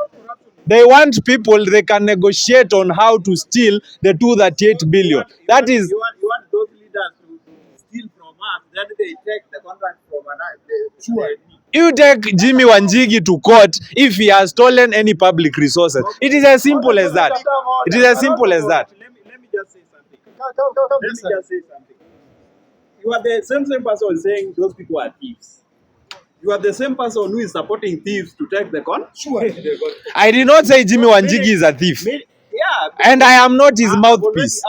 negotiate on how to steal the 238 billion. That is, You want those leaders to steal from us, then they take the contract from another. you take Jimmy Wanjigi to court if he has stolen any public resources. It is as simple as that. It is as simple as that. Let me just say something. Let me just say something. You are the same person saying those people are thieves. You are the same person who is supporting thieves to take the con. Sure. I did not say Jimmy Wanjigi is a thief. Yeah. And I am not his mouthpiece.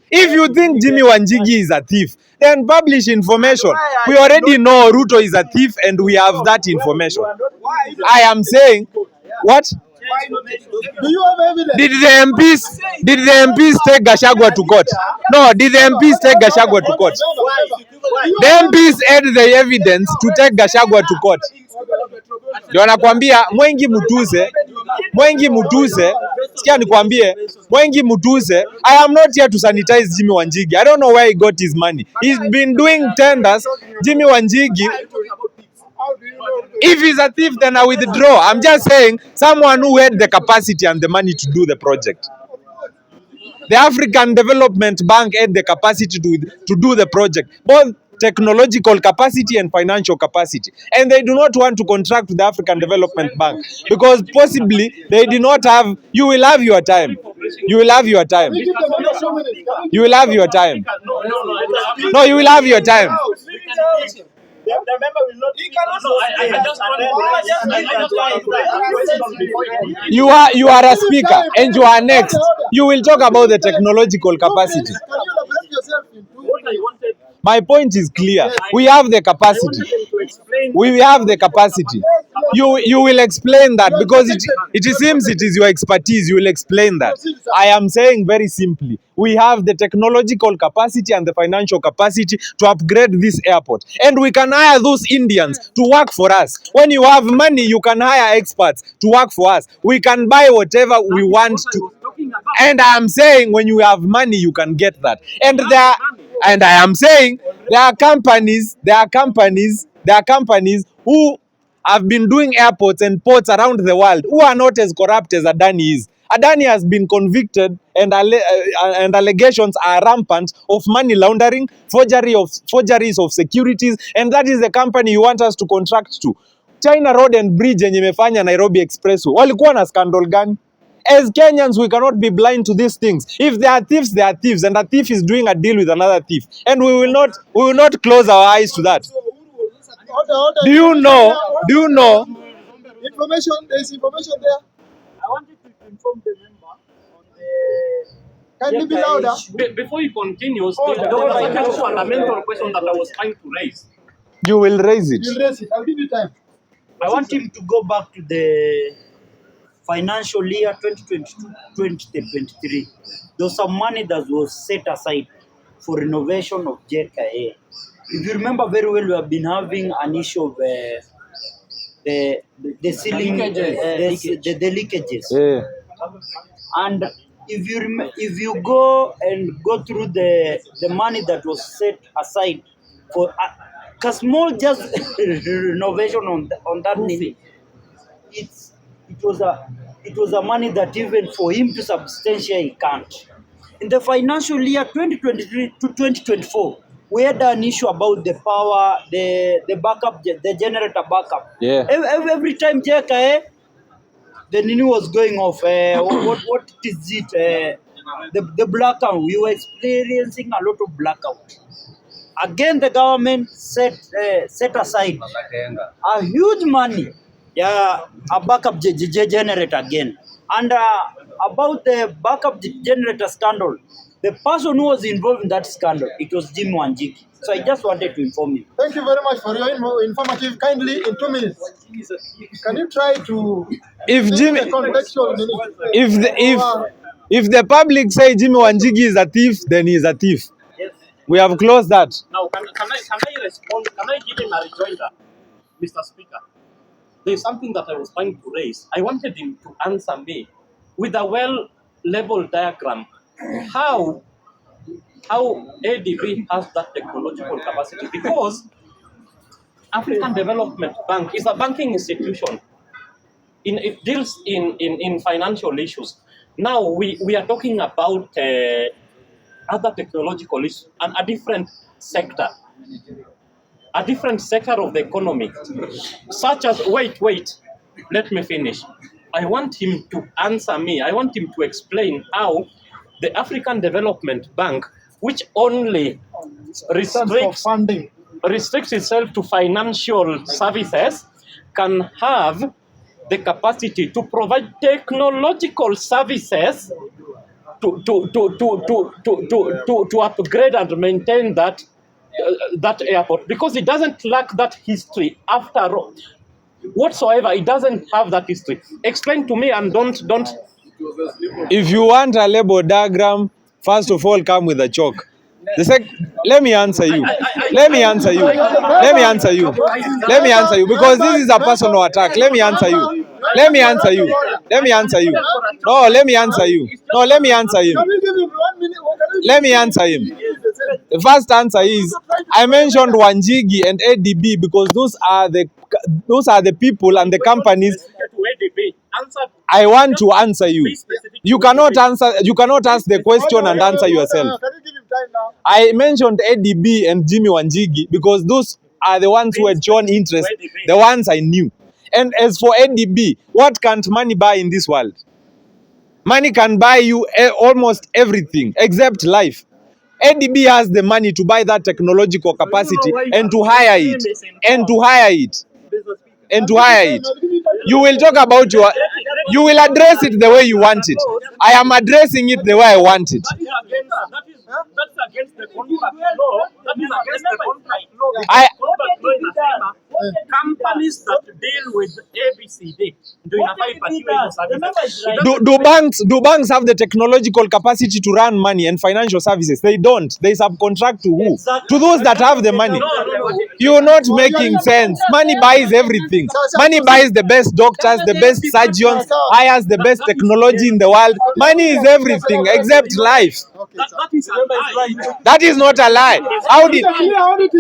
If you think Jimmy Wanjigi is a thief, then publish information. We already know Ruto is a thief and we have that information. I am saying, what? Do you have evidence? Did the MPs take Gachagua to court? No, did the MPs take Gachagua to court? The MPs had the evidence to take Gachagua to court. Ndio nakwambia Mwengi Mutuse, sikia nikwambie, Mwengi Mutuse, I am not here to sanitize Jimmy Wanjigi. I don't know where he got his money. He's been doing tenders. Jimmy Wanjigi, if he's a thief, then I withdraw. I'm just saying, someone who had the capacity and the money to do the project. The African Development Bank had the capacity to do the project, both technological capacity and financial capacity. And they do not want to contract with the African Development Bank because possibly they do not have, you will have your time. You will have your time. You will have your time. No, you will have your time. The member will not. He cannot. You are a speaker and you are next. You will talk about the technological capacity. My point is clear. We have the capacity. We have the capacity. You will explain that because it seems it is your expertise. You will explain that. I am saying very simply, we have the technological capacity and the financial capacity to upgrade this airport. And we can hire those Indians to work for us. When you have money, you can hire experts to work for us. We can buy whatever we want to. And I am saying when you have money, you can get that. And I am saying there are companies who have been doing airports and ports around the world who are not as corrupt as Adani is. Adani has been convicted and allegations are rampant of money laundering, forgeries of securities, and that is the company you want us to contract to. China Road and Bridge yenye imefanya Nairobi Expressway, walikuwa na scandal gani? As Kenyans, we cannot be blind to these things. If they are thieves, they are thieves, and a thief is doing a deal with another thief, and we will not close our eyes to that. Do you know? Information. There is information there. I wanted to inform the member on the. Can you be louder? Before you continue, there was a just fundamental question that I was trying to raise. You will raise it. You'll raise it. I'll give you time. I want him to go back to the financial year 2022-2023. There was some money that was set aside for renovation of JKA. If you remember very well, we have been having an issue of the ceiling, the leakages. Yeah. And if you go through the money that was set aside for a small just renovation on that name, it was a money that even for him to substantiate he can't. In the financial year 2023 to 2024, we had an issue about the power, the backup, the generator backup. Yeah. Every time JKA, the Nini was going off. What is it? The blackout. We were experiencing a lot of blackout. Again, the government set aside a huge money. Yeah, a backup generator again. And about the backup generator scandal, the person who was involved in that scandal, it was Jimmy Wanjigi. So I just wanted to inform you. Thank you very much for your informative. Kindly, in 2 minutes, can you try to if Jimmy, If the public say Jimmy Wanjigi is a thief, then he is a thief. Yes. We have closed that. Now, can I respond? Can I give him a rejoinder, Mr. Speaker? There's something that I was trying to raise. I wanted him to answer me with a well-labeled diagram. How ADB has that technological capacity? Because African Development Bank is a banking institution. It deals in financial issues. Now we are talking about other technological issues and a different sector of the economy, such as wait, let me finish. I want him to answer me. I want him to explain how the African Development Bank, which only restricts itself to financial services, can have the capacity to provide technological services to upgrade and maintain that airport, because it doesn't lack that history after all. Whatsoever, it doesn't have that history. Explain to me, and don't. If you want a label diagram, first of all, come with a chalk. Let me answer you. Let me answer you, because this is a personal attack. Let me answer you. No, let me answer him. Let me answer him. The first answer is, I mentioned Wanjigi and ADB because those are the people and the companies. I want to answer you. You cannot ask the question and answer yourself. I mentioned ADB and Jimmy Wanjigi because those are the ones who had shown interest, the ones I knew. And as for ADB, what can't money buy in this world? Money can buy you almost everything except life. ADB has the money to buy that technological capacity and to hire it. You will talk about you will address it the way you want it. I am addressing it the way I want it. That's against the contract law. That is against the contract law. Companies that deal with ABCD do banks have the technological capacity to run money and financial services? They don't. They subcontract to who? To those that have the money. You're not making sense. Money buys everything. Money buys the best doctors, the best surgeons, hires the best technology in the world. Money is everything except life. That is not a lie. How did I want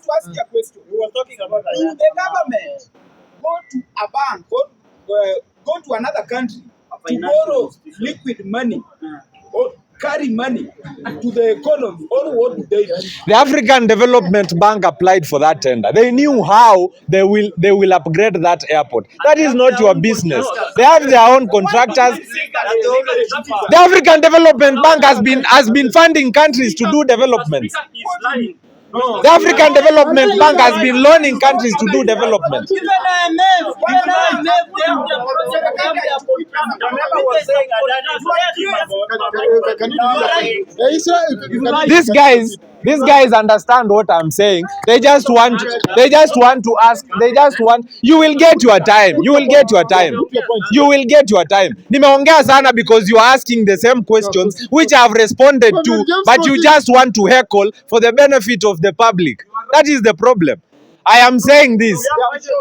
to ask you a question. We were talking about that. Do the government go to a bank, go to another country to borrow liquid money or carry money to the economy, or what do they do? The African Development Bank applied for that tender? They knew how they will upgrade that airport. That is not your business. They have their own contractors. The African Development Bank has been funding countries to do development. The African Development Bank has been loaning countries to do development. These guys understand what I'm saying. They just want to ask. You will get your time. Nimeongea sana because you are asking the same questions which I have responded to, but you just want to heckle for the benefit of the public. That is the problem. I am saying this.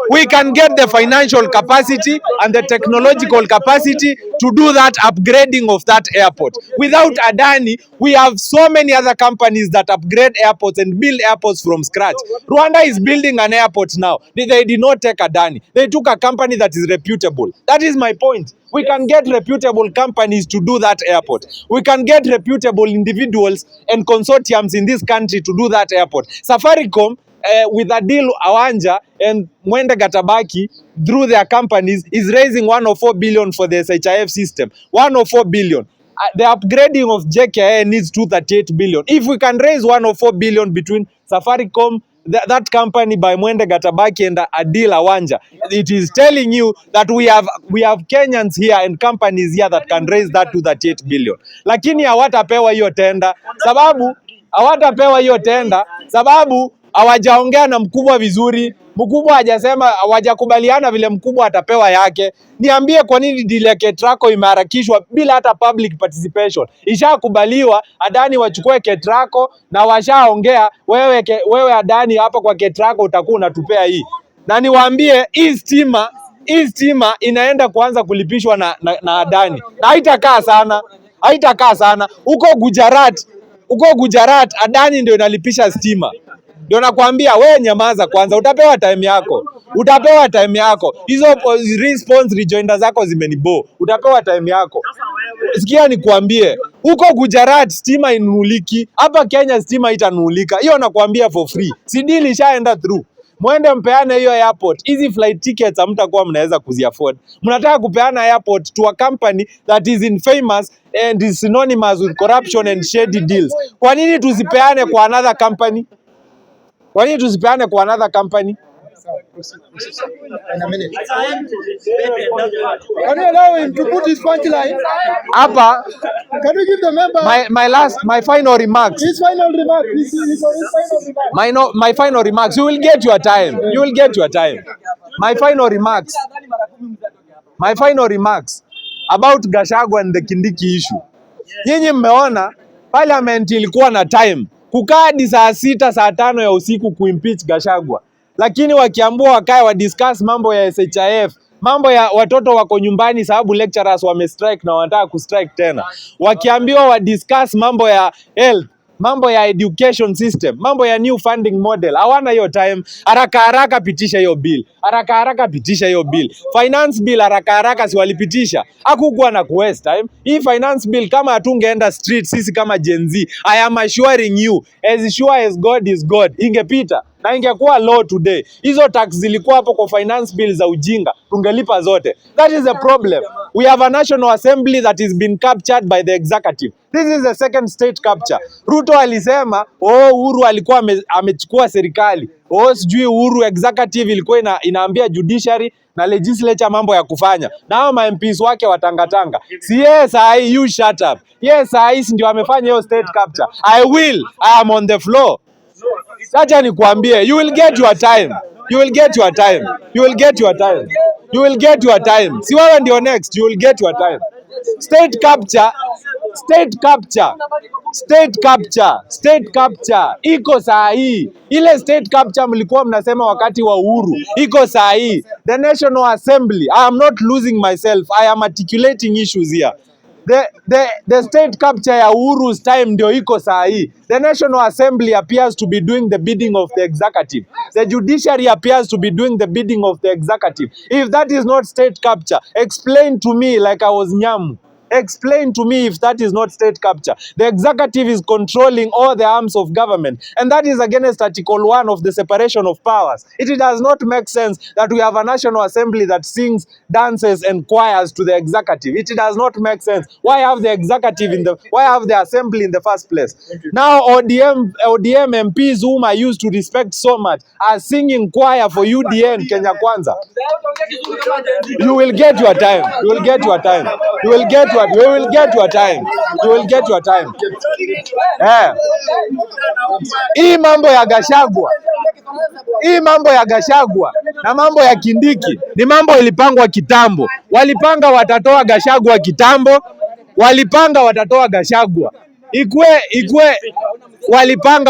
We can get the financial capacity and the technological capacity to do that upgrading of that airport. Without Adani, we have so many other companies that upgrade airports and build airports from scratch. Rwanda is building an airport now. They did not take Adani. They took a company that is reputable. That is my point. We can get reputable companies to do that airport. We can get reputable individuals and consortiums in this country to do that airport. Safaricom, with a deal Awanja and Mwende Gatabaki through their companies, is raising 104 billion for the SHIF system. 104 billion. The upgrading of JKIA needs 238 billion. If we can raise 104 billion between Safaricom, that company by Mwende Gatabaki and Adil Awanja, it is telling you that we have Kenyans here and companies here that can raise that 238 billion. Lakini hawatapewa hiyo tenda sababu hawajaongea na mkubwa vizuri. Mkubwa hajasema, hawajakubaliana vile mkubwa atapewa yake. Niambie kwa nini deal ya Ketraco imeharakishwa bila hata public participation? Ishakubaliwa, Adani wachukue Ketraco na washaongea. Wewe Adani hapa kwa Ketraco utakuwa unatupea hii. Na niwaambie hii stima inaenda kuanza kulipishwa na Adani. Na haitakaa sana. Huko Gujarat Adani ndio inalipisha stima. Ndio nakwambia wewe nyamaza kwanza, utapewa time yako. Hizo response rejoinder zako zimenibo. Utapewa time yako. Sikia nikwambie, huko Gujarat stima inunuliki, hapa Kenya stima itanulika. Hiyo nakwambia for free. Si deal ishaenda through. Mwende mpeane hiyo airport. Hizi flight tickets hamtakuwa mnaweza kuziafford. Mnataka kupeana airport to a company that is infamous and is synonymous with corruption and shady deals. Kwa nini tusipeane kwa another company? Can you allow him to put his punchline? Hapa, Can you give the member my final remarks. his final remark? His final remark. My final remarks. You will get your time. My final remarks about Gachagua and the Kindiki issue. Nyinyi mmeona parliament ilikuwa na time kukaa hadi saa 6 saa 5 ya usiku kuimpeach Gachagua, lakini wakiambua wakae wa discuss mambo ya SHIF, mambo ya watoto wako nyumbani sababu lecturers wamestrike na wanataka kustrike tena, wakiambiwa wa discuss mambo ya health, mambo ya education system, mambo ya new funding model. Hawana hiyo time. Haraka pitisha hiyo bill. Finance bill haraka si walipitisha. Hakukuwa na waste time. Hii finance bill kama hatungeenda street sisi kama Gen Z, I am assuring you, as sure as God is God, ingepita na ingekuwa law today. Hizo tax zilikuwa hapo kwa finance bill za ujinga, tungelipa zote. That is the problem. We have a National Assembly that is been captured by the executive. This is the second state capture. Ruto alisema, Uhuru alikuwa amechukua serikali. Sijui Uhuru executive ilikuwa inaambia judiciary na legislature mambo ya kufanya. Na hao MPs wake watangatanga. Si yes, you shut up. Yes, ndio amefanya hiyo state capture. I am on the floor. Sacha nikwambie, you will get your time. Si wewe ndio next, you will get your time. State capture iko saa hii. Ile state capture mlikuwa mnasema wakati wa Uhuru iko saa hii. The National Assembly, I am not losing myself, I am articulating issues here. The state capture ya Uhuru's time ndio iko saa hii. The National Assembly appears to be doing the bidding of the executive. The judiciary appears to be doing the bidding of the executive. If that is not state capture, explain to me like I was Nyamu. Explain to me if that is not state capture. The executive is controlling all the arms of government, and that is against Article 1 of the separation of powers. It does not make sense that we have a National Assembly that sings, dances and choirs to the executive. It does not make sense. Why have the assembly in the first place? Now ODM MPs whom I used to respect so much are singing choir for UDN Kenya Kwanza. You will get your time. Hii mambo ya Gachagua na mambo ya Kindiki ni mambo ilipangwa kitambo. Walipanga watatoa Gachagua kitambo. Walipanga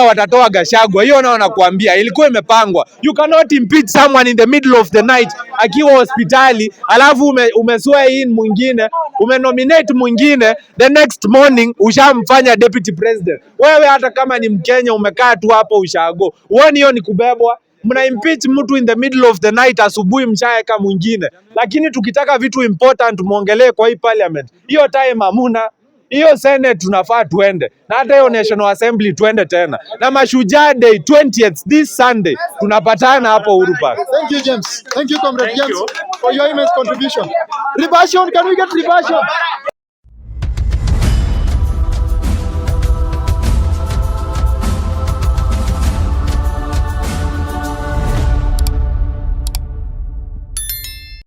watatoa Gachagua. Hiyo nao nakwambia ilikuwa imepangwa. You cannot impeach someone in the middle of the night akiwa hospitali, alafu umeswear in mwingine, umenominate mwingine, the next morning ushamfanya deputy president. Wewe hata kama ni Mkenya umekaa tu hapo ushago. Uone hiyo ni kubebwa? Mna impeach mtu in the middle of the night, asubuhi mshaeka mwingine. Lakini tukitaka vitu important muongelee kwa hii parliament, hiyo time hamuna. Hiyo Senate tunafaa tuende, na hata hiyo National Assembly tuende tena. Na Mashujaa Day 20th this Sunday tunapatana hapo Uhuru Park. Thank you, James. Thank you, Comrade James, for your immense contribution. Reversion, can we get reversion?